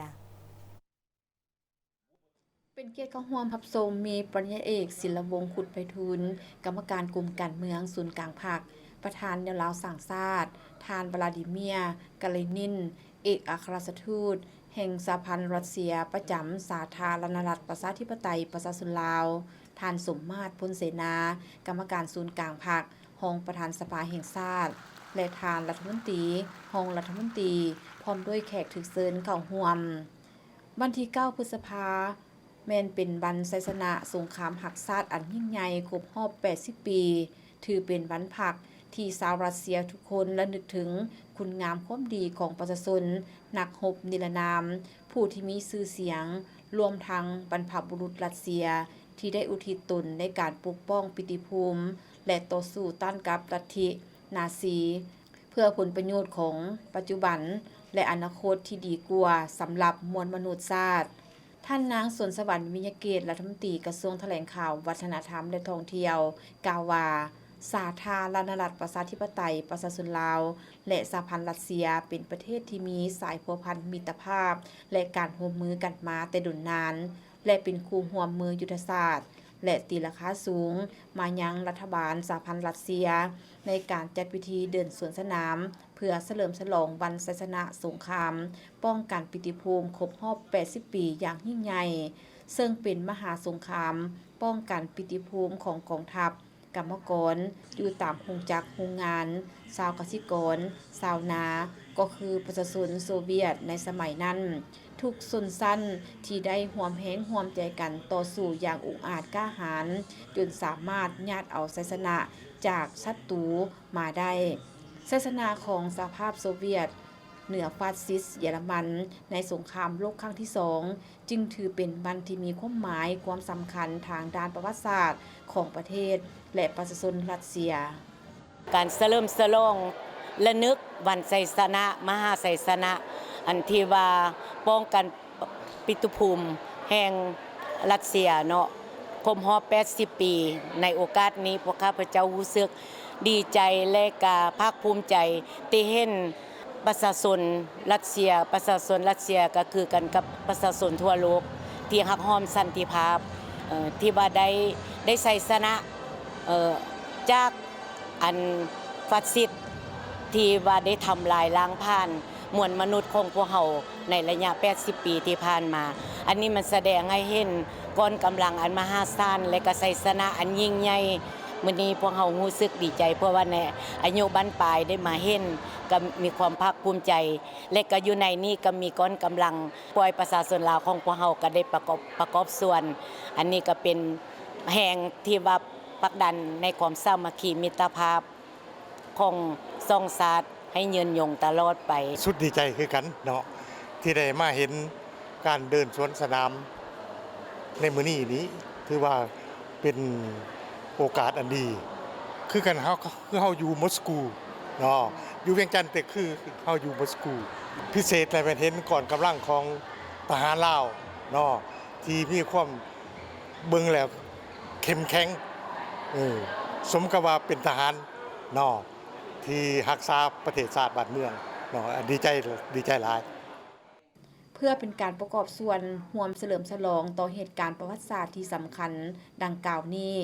เป็นเกียรติเข้าร่วมรับชมมีปริญญาเอกศิลวงศ์ขุดไพฑูรย์กรรมการกลุ่มการเมืองศูนย์กลางพรรคประธานแนวลาวสร้างชาติทานวลาดิเมียร์กาเลนินเอกอัครราชทูตแห่งสหพันธ์รัสเซียประจำสาธารณรัฐประชาธิปไตยประชาชนลาวทานสมมาตรพลเสนากรรมการศูนย์กลางพรรครองประธานสภาแห่งชาติและทานรัฐมนตรีรองรัฐมนตรีพร้อมด้วยแขกถูกเชิญเข้าร่วมวันที่ 9 พฤษภาคมแม่นเป็นวันไซสนะสงครามหักชาติอันยิ่งใหญ่ครบรอบ 80 ปีถือเป็นวันพักที่ชาวรัสเซียทุกคนระลึกถึงคุณงามความดีของประชาชนนักรบนิรนามผู้ที่มีชื่อเสียงรวมทั้งบรรพบุรุษรัสเซียที่ได้อุทิศตนในการปกป้องปิติภูมิและต่อสู้ต้านกับลัทธินาซีเพื่อผลประโยชน์ของปัจจุบันและอนาคตที่ดีกว่าสำหรับมวลมนุษยชาติท่านนางสวนสวรรค์วิญญเกตรัฐมนตรีกระทรวงแถลงข่าววัฒนธรรมและท่องเที่ยวกล่าวว่าสาธารณรัฐประชาธิปไตยประชาชนลาวและสหพันธ์รัสเซียเป็นประเทศที่มีสายพัวพันมิตรภาพและการร่วมมือกันมาแต่ดุนนานและเป็นคู่ร่วมมือยุทธศาสตร์และตีราคาสูงมายังรัฐบาลสหพันธ์รัสเซียในการจัดพิธีเดินสวนสนามเพื่อเฉลิมฉลองวันไซสนะสงครามป้องกันปิติภูมิครบรอบ 80 ปีอย่างยิ่งใหญ่ซึ่งเป็นมหาสงครามป้องกันปิติภูมิของกองทัพกรรมกรอยู่ตามโรงจักรโรงงานชาวกสิกรชาวนาก็คือประชาชนโซเวียตในสมัยนั้นทุกชนชั้นที่ได้ร่วมแรงร่วมใจกันต่อสู้อย่างอุกอาจกล้าหาญจนสามารถญาติเอาชัยชนะจากศัตรูมาได้ชัยชนะของสหภาพโซเวียตเหนือฟาสซิสต์เยอรมันในสงครามโลกครั้งที่ 2จึงถือเป็นวันที่มีความหมายความสำคัญทางด้านประวัติศาสตร์ของประเทศและประชาชนรัสเซียการเฉลิมฉลองระลึกวันไซสนะมหาไซสนะอันที่ว่าป้องกันปิตุภูมิแห่งรัสเซียเนาะครบรอบ 80 ปีในโอกาสนี้พวกข้าพเจ้ารู้สึกดีใจและก็ภาคภูมิใจที่เห็นประชาชนรัสเซียก็คือกันกับประชาชนทั่วโลกที่รักใคร่สันติภาพที่ว่าได้ไซสนะ จากอันฟัสซิสต์ที่ว่าได้ทำลายล้างผ่านมวลมนุษย์ของพวกเฮาในระยะ80 ปีที่ผ่านมาอันนี้มันแสดงให้เห็นก้อนกำลังอันมหาศาลและก็ชัยชนะอันยิ่งใหญ่มื้อนี้พวกเฮารู้สึกดีใจเพราะว่าในอายุบั้นปลายได้มาเห็นก็มีความภาคภูมิใจและก็อยู่ในนี้ก็มีก้อนกำลังปล่อยประชาชนลาวของพวกเฮาก็ได้ประกอบส่วนอันนี้ก็เป็นแห่งที่ว่าปักดันในความสามัคคีมิตรภาพของสองชาติให้ยืนยงตลอดไปสุดดีใจคือกันเนาะที่ได้มาเห็นการเดินสวนสนามในมื้อนี้ถือว่าเป็นโอกาสอันดีคือกันเฮาอยู่มอสโกเนาะอยู่เวียงจันทน์แต่คือเฮาอยู่มอสโกพิเศษได้เห็นก่อนกำลังของทหารลาวเนาะที่มีความเบิ่งแล้วเข้มแข็งสมกับว่าเป็นทหารเนาะที่รักษาประเทศชาติบ้านเมืองเนาะดีใจหลายเพื่อเป็นการประกอบส่วนร่วมเฉลิมฉลองต่อเหตุการณ์ประวัติศาสตร์ที่สำคัญดังกล่าวนี้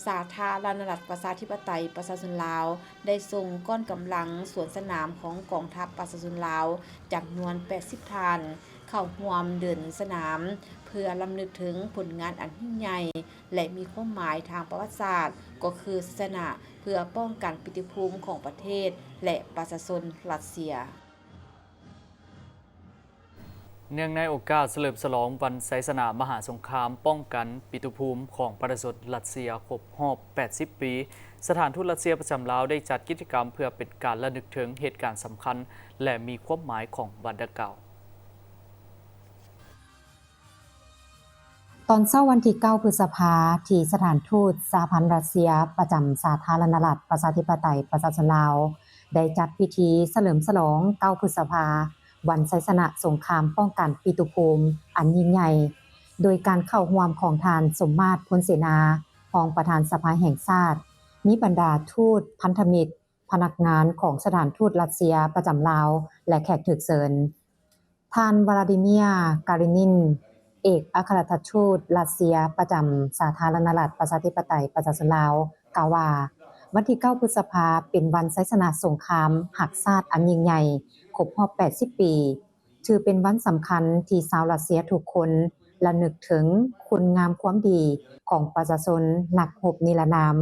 สาธารณรัฐประชาธิปไตยประชาชนลาวได้ส่งก้อนกำลังสวนสนามของกองทัพประชาชนลาวจำนวน80 ท่านเข้าร่วมเดินสนามเพื่อรำลึกถึงผลงานอันยิ่งใหญ่และมีความหมายทางประวัติศาสตร์ก็คือศาสนาเพื่อป้องกันปิติภูมิของประเทศและประชาชนรัสเซียเนื่องในโอกาสเฉลิมฉลองวันไสยสนามมหาสงครามป้องกันปิตุภูมิของประชาชนรัสเซียครบรอบ 80 ปี สถานทูตรัสเซียประจำลาวได้จัดกิจกรรมเพื่อเป็นการระลึกถึงเหตุการณ์สำคัญและมีความหมายของวันดังกล่าวตอนเช้าวันที่ 9 พฤษภาคมที่สถานทูตสหพันธ์รัสเซียประจำสาธารณรัฐประชาธิปไตยประชาชนลาวได้จัดพิธีเฉลิมฉลอง 9 พฤษภาคมวันชัยชนะสงครามป้องกันปิตุภูมิอันยิ่งใหญ่โดยการเข้าร่วมของทานสมมาตรพลเสนารองประธานสภาแห่งชาติมีบรรดาทูตพันธมิตรพนักงานของสถานทูตรัสเซียประจำลาวและแขกถูกเชิญท่านวลาดิเมียร์การินินเอกอัครราชทูตรัสเซียประจำสาธารณรัฐประชาธิปไตยประชาชนลาวกล่าวว่าวันที่ 9 พฤษภาคมเป็นวันชัยชนะสงครามหักชาติอันยิ่งใหญ่ครบรอบ 80 ปีถือเป็นวันสำคัญที่ชาวรัสเซียทุกคนระลึกถึงคุณงามความดีของประชาชนนักรบนิรนาม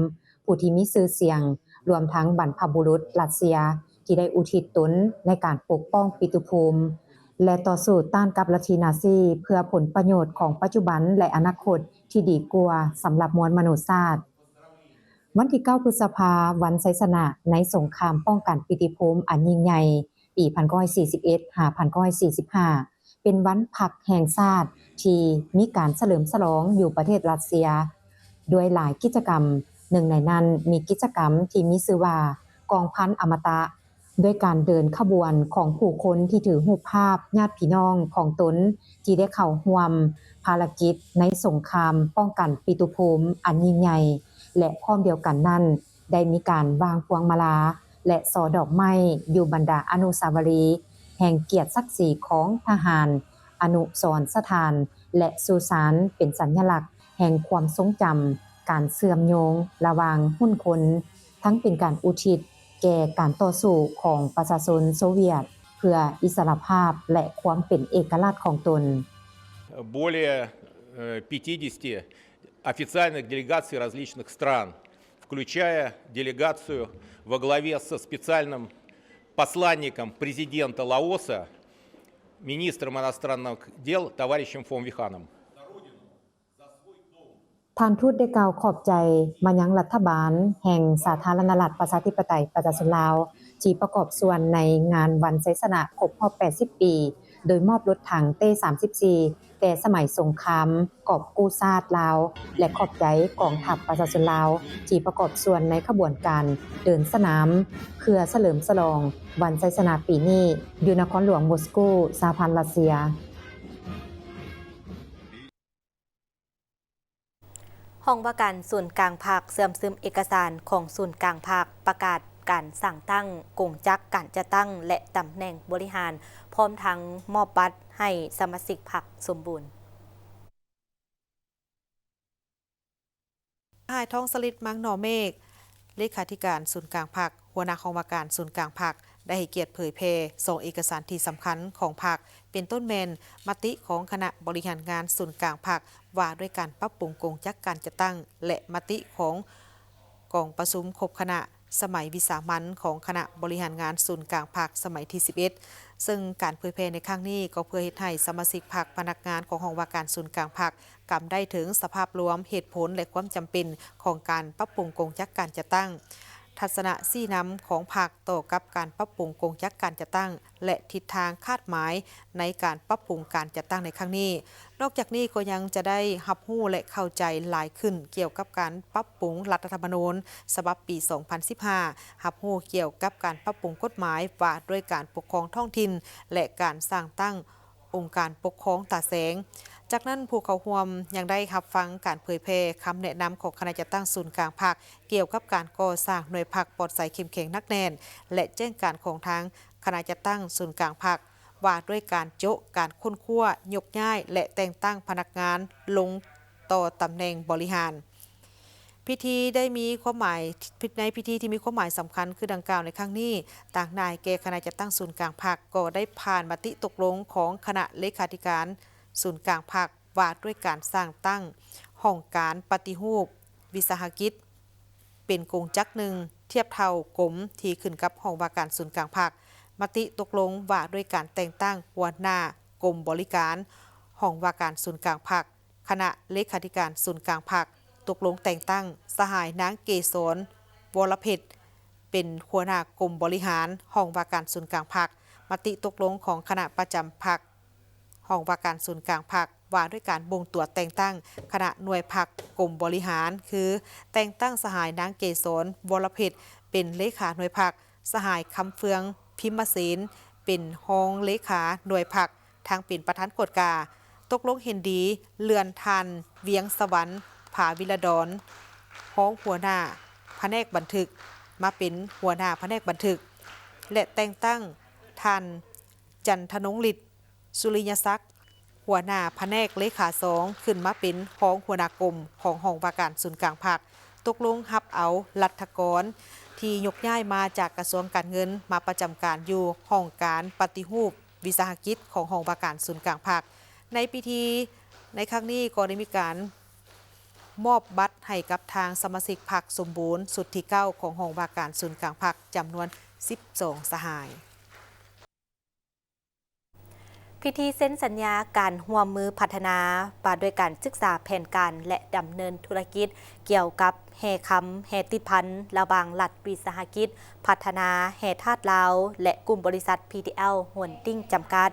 ผู้ที่มีชื่อเสียงรวมทั้งบรรพบุรุษรัสเซียที่ได้อุทิศตนในการปกป้องปิตุภูมิและต่อสู้ต้านกับลัทธินาซีเพื่อผลประโยชน์ของปัจจุบันและอนาคตที่ดีกว่าสำหรับมวลมนุษยชาติวันที่ 9 พฤษภาคมวันชัยชนะในสงครามป้องกันปิตุภูมิอันยิ่งใหญ่ปี 1941-1945 เป็นวันพักแห่งชาติที่มีการเฉลิมฉลองอยู่ประเทศรัสเซียด้วยหลายกิจกรรมหนึ่งในนั้นมีกิจกรรมที่มีชื่อว่ากองพันอมตะด้วยการเดินขบวนของผู้คนที่ถือรูปภาพญาติพี่น้องของตนที่ได้เข้าร่วมภารกิจในสงครามป้องกันปิตุภูมิอันยิ่งใหญ่และพร้อมเดียวกันนั้นได้มีการวางพวงมาลาและสอดอกไม้อยู่บรรดาอนุสาวรีย์แห่งเกียรติศักดิ์ศรีของทหารอนุสรณ์สถานและสุสานเป็นสัญลักษณ์แห่งความทรงจำการเชื่อมโยงระหว่างหุ้นคนทั้งเป็นการอุทิศแก่การต่อสู้ของประชาชนโซเวียตเพื่ออิสรภาพและความเป็นเอกราชของตน Более 50 официальных делегаций различных стран, включая делегацию во главе со специальным посланником президента Лаоса, министром иностранных дел товарищем Фон Виханом. ท่านทูตได้กล่าวขอบใจมายังรัฐบาลแห่งสาธารณรัฐประชาธิปไตยประชาชนลาวที่ประกอบส่วนในงานวันชัยชนะครบรอบ 80 ปี โดยมอบรถถังเต้ 34 แต่สมัยสงครามกอบกู้ชาติลาวและขอบใจกองทัพประชาชนลาวที่ประกอบส่วนในขบวนการเดินสนามเพื่อเฉลิมฉลองวันชัยชนะปีนี้อยู่นครหลวงมอสโกสหพันธ์รัสเซียห้องว่าการศูนย์กลางภาคเสื่อมซึมเอกสารของศูนย์กลางภาคประกาศการสั่งตั้งกงจักการจะตั้งและตำแหน่งบริหารพร้อมทั้งมอบบัตรให้สมาชิกพรรคสมบูรณ์นายทองสลิดมังหนอเมฆ เลขาธิการศูนย์กลางพรรคหัวหน้าคณะกรรมการศูนย์กลางพรรคได้ให้เกียรติเผยแพร่2เอกสารที่สำคัญของพรรคเป็นต้นแมนมติของคณะบริหารงานศูนย์กลางพรรคว่าด้วยการปรับปรุงกงจักการจัดตั้งและมติของกองประชุมครบคณะสมัยวิสามัญของคณะบริหารงานศูนย์กลางพรรคสมัยที่11ซึ่งการเผยแพร่ในครั้งนี้ก็เพื่อเฮ็ดให้สมาชิกพรรคพนักงานของห้องว่าการศูนย์กลางพรรคกำได้ถึงสภาพรวมเหตุผลและความจำเป็นของการปรับปรุงกงจักการจัดตั้งทัศนะซี่นำของพรรคต่อกับการปรับปรุงกงจักการจัดตั้งและทิศทางคาดหมายในการปรับปรุงการจัดตั้งในครั้งนี้นอกจากนี้ก็ยังจะได้รับรู้และเข้าใจหลายขึ้นเกี่ยวกับการปรับปรุงรัฐธรรมนูญฉบับปี 2015 รับรู้เกี่ยวกับการปรับปรุงกฎหมายว่าด้วยการปกครองท้องถิ่นและการสร้างตั้งองค์การปกครองตาแสงจากนั้นผู้เข้าร่วมยังได้รับฟังการเผยแพร่คำแนะนำของคณะจัดตั้งศูนย์กลางพรรคเกี่ยวกับการก่อสร้างหน่วยพรรคปลอดภัยเข้มแข็งนักแน่นและแจ้งการของทางคณะจัดตั้งศูนย์กลางพรรคว่าด้วยการโจะการค้นคว้ายกย้ายและแต่งตั้งพนักงานลงต่อตำแหน่งบริหารพิธีได้มีความหมายในพิธีที่มีความหมายสำคัญคือดังกล่าวในครั้งนี้ต่างนายแก่คณะจัดตั้งศูนย์กลางพรรคก็ได้ผ่านมติตกลงของคณะเลขาธิการศูนย์กลางพรรคว่าด้วยการสร้างตั้งห้องการปฏิรูปวิสาหกิจเป็นกงจักรหนึ่งเทียบเท่ากรมที่ขึ้นกับห้องว่าการศูนย์กลางพรรคมติตกลงว่าด้วยการแต่งตั้งหัวหน้ากรมบริการห้องว่าการศูนย์กลางพรรคคณะเลขาธิการศูนย์กลางพรรคตกลงแต่งตั้งสหายนางเกษรวรเพชรเป็นหัวหน้ากรมบริหารห้องว่าการศูนย์กลางพรรคมติตกลงของคณะประจำพรรคห้องว่าการศูนย์กลางพรรคว่าด้วยการบ่งตรวจแต่งตั้งคณะหน่วยพรรคกรมบริหารคือแต่งตั้งสหายนางเกษรวรเพชรเป็นเลขาหน่วยพรรคสหายคำเฟืองพิมเสนเป็นรองเลขาหน่วยพรรคทางเป็นประธานกฎกาตกลงเห็นดีเลือนทันเวียงสวรรค์ผาวิรดรห้องหัวหน้าแผนกบันทึกมาเป็นหัวหน้าแผนกบันทึกและแต่งตั้งทันจันทนงฤทธิ์สุริยศักดิ์หัวหน้าแผนกเลขา2ขึ้นมาเป็นรองหัวหน้ากรมของห้องว่าการศูนย์กลางพรรคตกลงรับเอารัฐกรที่ยกย้ายมาจากกระทรวงการเงินมาประจำการอยู่ห้องการปฏิรูปวิสาหกิจของห้องว่าการศูนย์กลางพรรคในพิธีในครั้งนี้ก็ได้มีการมอบบัตรให้กับทางสมาชิกพรรคสมบูรณ์สุดที่9ของห้องว่าการศูนย์กลางพรรคจำนวน12สหายพิธีเซ็นสัญญาการร่วมมือพัฒนาว่าด้วยการศึกษาแผนการและดำเนินธุรกิจเกี่ยวกับแห่คำแห่ติดพันระหว่างรัฐวิสาหกิจพัฒนาแห่ธาตุลาวและกลุ่มบริษัท PTL โฮลดิ้งจำกัด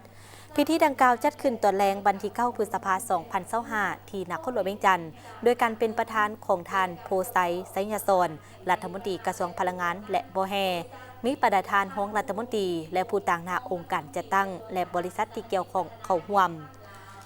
พิธีดังกล่าวจัดขึ้นตอนแรงวันที่9 พฤษภาคม 2025ที่นครหลวงเวียงจันทร์โดยการเป็นประธานของท่านโพไซไซยศรรัฐมนตรีกระทรวงพลังงานและบ่อแห่มีประธานห้องรัฐมนตรีและผู้ต่างหน้าองค์การจัดตั้งและบริษัทที่เกี่ยวข้องเข้าร่วม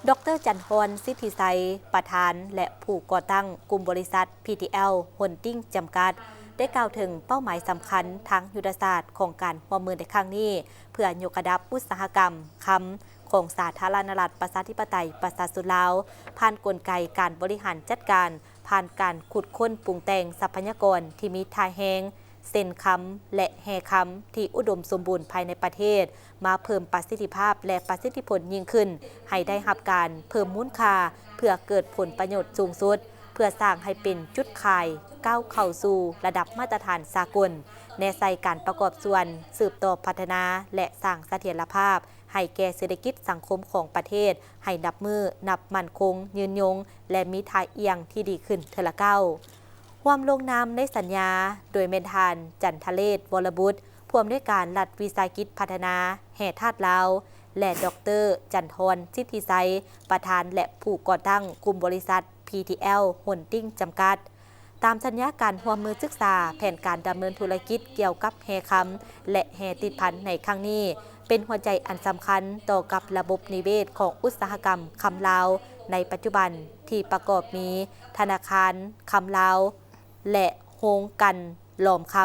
ดร.จันทรสิทธิไสยประธานและผู้ก่อตั้งกลุ่มบริษัท PTL โฮลดิ้งจำกัดได้กล่าวถึงเป้าหมายสำคัญทางยุทธศาสตร์ของการร่วมมือในครั้งนี้เพื่อยกระดับอุตสาหกรรมคำของสาธารณรัฐประชาธิปไตยประชาชนลาวผ่านกลไกการบริหารจัดการผ่านการขุดค้นปรุงแต่งทรัพยากรที่มีทายแหงเส้นคำและแห่คำที่อุดมสมบูรณ์ภายในประเทศมาเพิ่มประสิทธิภาพและประสิทธิผลยิ่งขึ้นให้ได้รับการเพิ่มมูลค่าเพื่อเกิดผลประโยชน์สูงสุดเพื่อสร้างให้เป็นจุดขายก้าวเข้าสู่ระดับมาตรฐานสากลแนใส่การประกอบส่วนสืบต่อพัฒนาและสร้างเสถียรภาพให้แก่เศรษฐกิจสังคมของประเทศให้นับมั่นคงยืนยงและมีทายเอียงที่ดีขึ้นเทอละก้าวร่วมลงนามในสัญญาโดยเมธานจันทเลศวรบุตรผู้อำนวยการรัฐวิสาหกิจพัฒนาแห่ธาตุลาวและดร.จันทรสิทธิไสยประธานและผู้ก่อตั้งกลุ่มบริษัท PTL โฮลดิ้งจำกัดตามสัญญาการร่วมมือศึกษาแผนการดำเนินธุรกิจเกี่ยวกับแห่คำและแห่ติดพันในครั้งนี้เป็นหัวใจอันสำคัญต่อกับระบบนิเวศของอุตสาหกรรมคำลาวในปัจจุบันที่ประกอบมีธนาคารคำลาวและโฮงกันหลอมค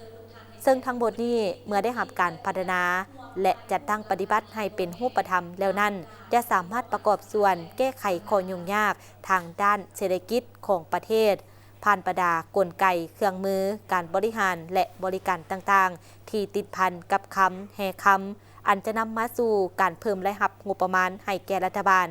ำซึ่งทั้งหมดนี้เมื่อได้รับการพัฒนาและจัดตั้งปฏิบัติให้เป็นรูปธรรมแล้วนั้นจะสามารถประกอบส่วนแก้ไขข้อยุ่งยากทางด้านเศรษฐกิจของประเทศ ผ่านประดากลไกเครื่องมือการบริหารและบริการต่างๆที่ติดพันกับคำแห่คำอันจะนำมาสู่การเพิ่มรายรับงบประมาณให้แก่รัฐบาล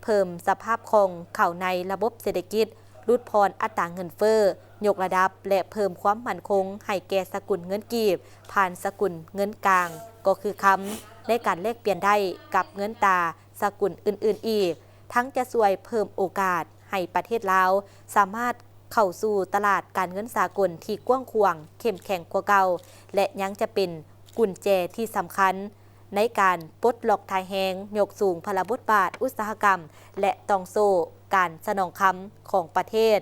เพิ่มสภาพคล่องเข้าในระบบเศรษฐกิจลดพรอัตราเงินเฟ้อยกระดับและเพิ่มความมั่นคงให้แก่สกุลเงินกีบผ่านสกุลเงินกลางก็คือคำในการแลกเปลี่ยนได้กับเงินตราสกุลอื่นๆอีกทั้งจะช่วยเพิ่มโอกาสให้ประเทศลาวสามารถเข้าสู่ตลาดการเงินสากลที่กว้างขวางเข้มแข็งกว่าเก่าและยังจะเป็นกุญแจที่สำคัญในการปลดล็อกทายแหงยกสูงพลบทบาทอุตสาหกรรมและต้องโซ่การสนองคำของประเทศ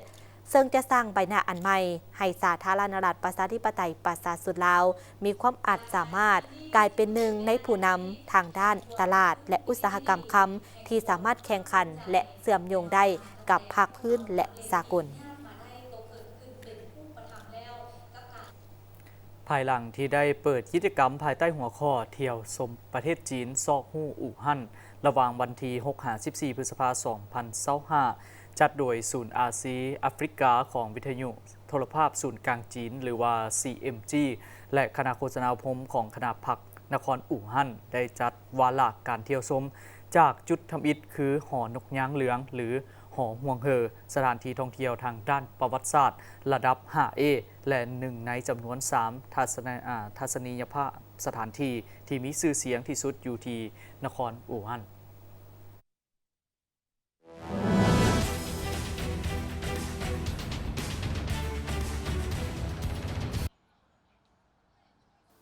ซึ่งจะสร้างใบหน้าอันใหม่ให้สาธารณรัฐประชาธิปไตยประชาชนลาวมีความอาจสามารถกลายเป็นหนึ่งในผู้นำทางด้านตลาดและอุตสาหกรรมคำที่สามารถแข่งขันและเชื่อมโยงได้กับภาคพื้นและสากลภายหลังที่ได้เปิดกิจกรรมภายใต้หัวข้อเที่ยวชมประเทศจีนซอกฮู้อู่ฮั่นระหว่างวันที่6-14 พฤษภาคม 2025จัดโดยศูนย์อาซีแอฟริกาของวิทยุโทรภาพศูนย์กลางจีนหรือว่า CMG และคณะโฆษณาพรมของคณะพักนครอู่ฮั่นได้จัดวาระการเที่ยวชมจากจุดทำอิฐคือหอนกย้างเหลืองหรือหอห่วงเหอสถานที่ท่องเที่ยวทางด้านประวัติศาสตร์ระดับ 5A และหนึ่งในจำนวน 3 ทัศนียภาพสถานที่ที่มีชื่อเสียงที่สุดอยู่ที่นครอู่ฮั่น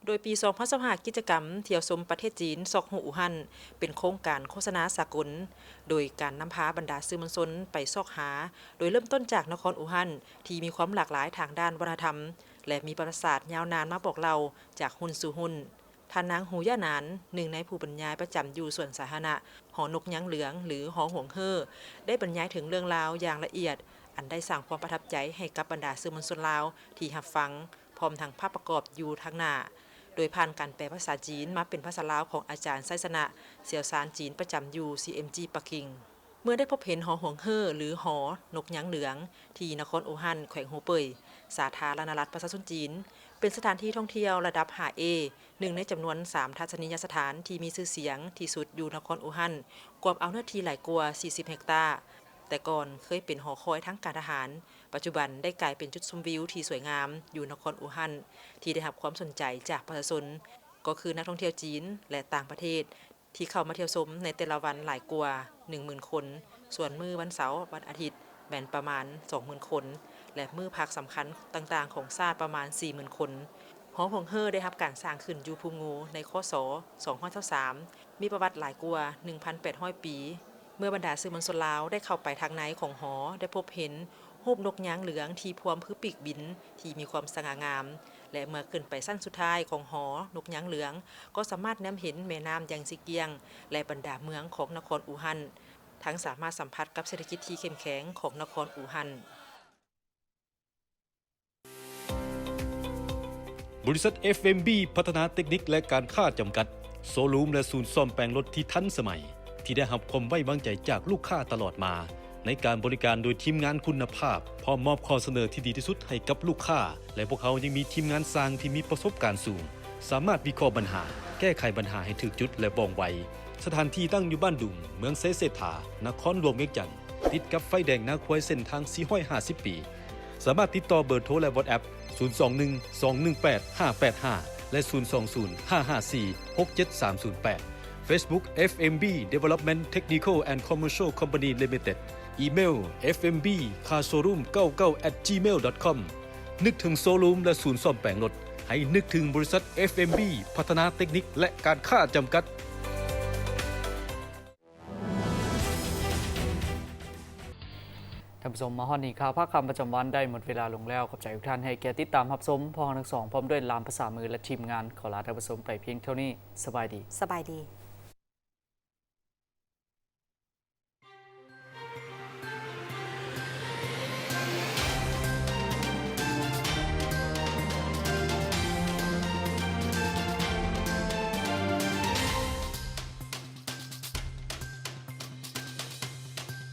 โดยปี 2025 กิจกรรมเที่ยวชมประเทศจีนซอกฮู้อู่ฮั่นเป็นโครงการโฆษณาสากลโดยการนำพาบรรดาสื่อมวลชนไปซอกหาโดยเริ่มต้นจากนครอู่ฮั่นที่มีความหลากหลายทางด้านวัฒนธรรมและมีประวัติศาสตร์ยาวนานมาบอกเล่าจากหุ้นสู่หุ้นท่านนางหูย่านานหนึ่งในผู้บรรยายประจำอยู่ส่วนสาธารณะหอนกย้างเหลืองหรือหอห่วงเฮ่อได้บรรยายถึงเรื่องราวอย่างละเอียดอันได้สร้างความประทับใจให้กับบรรดาสื่อมวลชนลาวที่รับฟังพร้อมทั้งภาพประกอบอยู่ทางหน้าโดยผ่านการแปลภาษาจีนมาเป็นภาษาลาวของอาจารย์ไซสนะเสี่ยวซานจีนประจำอยู่ CMG ปักกิ่งเมื่อได้พบเห็นหอห่วงเฮ่อหรือหอนกย้างเหลืองที่นครอู่ฮั่นแขวงโฮเป่ยสาธารณรัฐประชาชนจีนเป็นสถานที่ท่องเที่ยวระดับ 5A หนึ่งในจำนวน 3 ทัศนียสถานที่มีชื่อเสียงที่สุดอยู่นครอู่ฮั่นกว่าเอาเนื้อที่หลายกว่า 40 เฮกตาร์แต่ก่อนเคยเป็นหอคอยทั้งการทหารปัจจุบันได้กลายเป็นจุดชมวิวที่สวยงามอยู่นครอู่ฮั่นที่ได้รับความสนใจจากประชาชนก็คือนักท่องเที่ยวจีนและต่างประเทศที่เข้ามาเที่ยวชมในแต่ละวันหลายกว่า 10,000 คนส่วนมื้อวันเสาร์วันอาทิตย์แม่นประมาณ 20,000 คนและมื้อพักสำคัญต่างๆของชาติประมาณ 40,000 คนหอห่วงเฮ่อได้รับการสร้างขึ้นอยู่ภูงูในคศ. 2023มีประวัติหลายกว่า 1,800 ปีเมื่อบรรดาสื่อมวลชนลาวได้เข้าไปทางในของหอได้พบเห็นรูปนกย้างเหลืองที่พร้อมพื้ปีกบินที่มีความสง่างามและเมื่อขึ้นไปสั้นสุดท้ายของหอนกย้างเหลืองก็สามารถแนมเห็นแม่น้ำยังซิเกียงและบรรดาเมืองของนครอู่ฮั่นทั้งสามารถสัมผัสกับเศรษฐกิจที่เข้มแข็งของนครอู่ฮั่นบริษัท FMB พัฒนาเทคนิคและการค้าจำกัดโซลูมและศูนย์ซ่อมแปลงรถที่ทันสมัยที่ได้รับความไว้วางใจจากลูกค้าตลอดมาในการบริการโดยทีมงานคุณภาพพร้อมมอบข้อเสนอที่ดีที่สุดให้กับลูกค้าและพวกเขายังมีทีมงานสร้างที่มีประสบการณ์สูงสามารถวิเคราะห์ปัญหาแก้ไขปัญหาให้ถูกจุดและว่องไวสถานที่ตั้งอยู่บ้านดุงเมืองเซเสถานครหลวงเวียงจันทน์ติดกับไฟแดงนาควายเส้นทาง450 ปีสามารถติดต่อเบอร์โทรและ WhatsApp 021-218-585 และ 020-554-67308 Facebook FMB Development Technical and Commercial Company Limited อีเมล fmbcarshowroom99@gmail.com นึกถึงโซลูมและศูนย์ซ่อมแปลงรถให้นึกถึงบริษัท FMB พัฒนาเทคนิคและการค้าจำกัดท่านผู้ชมมาฮอดนี้ข่าวภาคคำประจำวันได้หมดเวลาลงแล้วขอบใจทุกท่านให้แก่ติดตามรับชมพอทั้งสองพร้อมด้วยลามภาษามือและทีมงานขอลาท่านผู้ชมไปเพียงเท่านี้สบายดี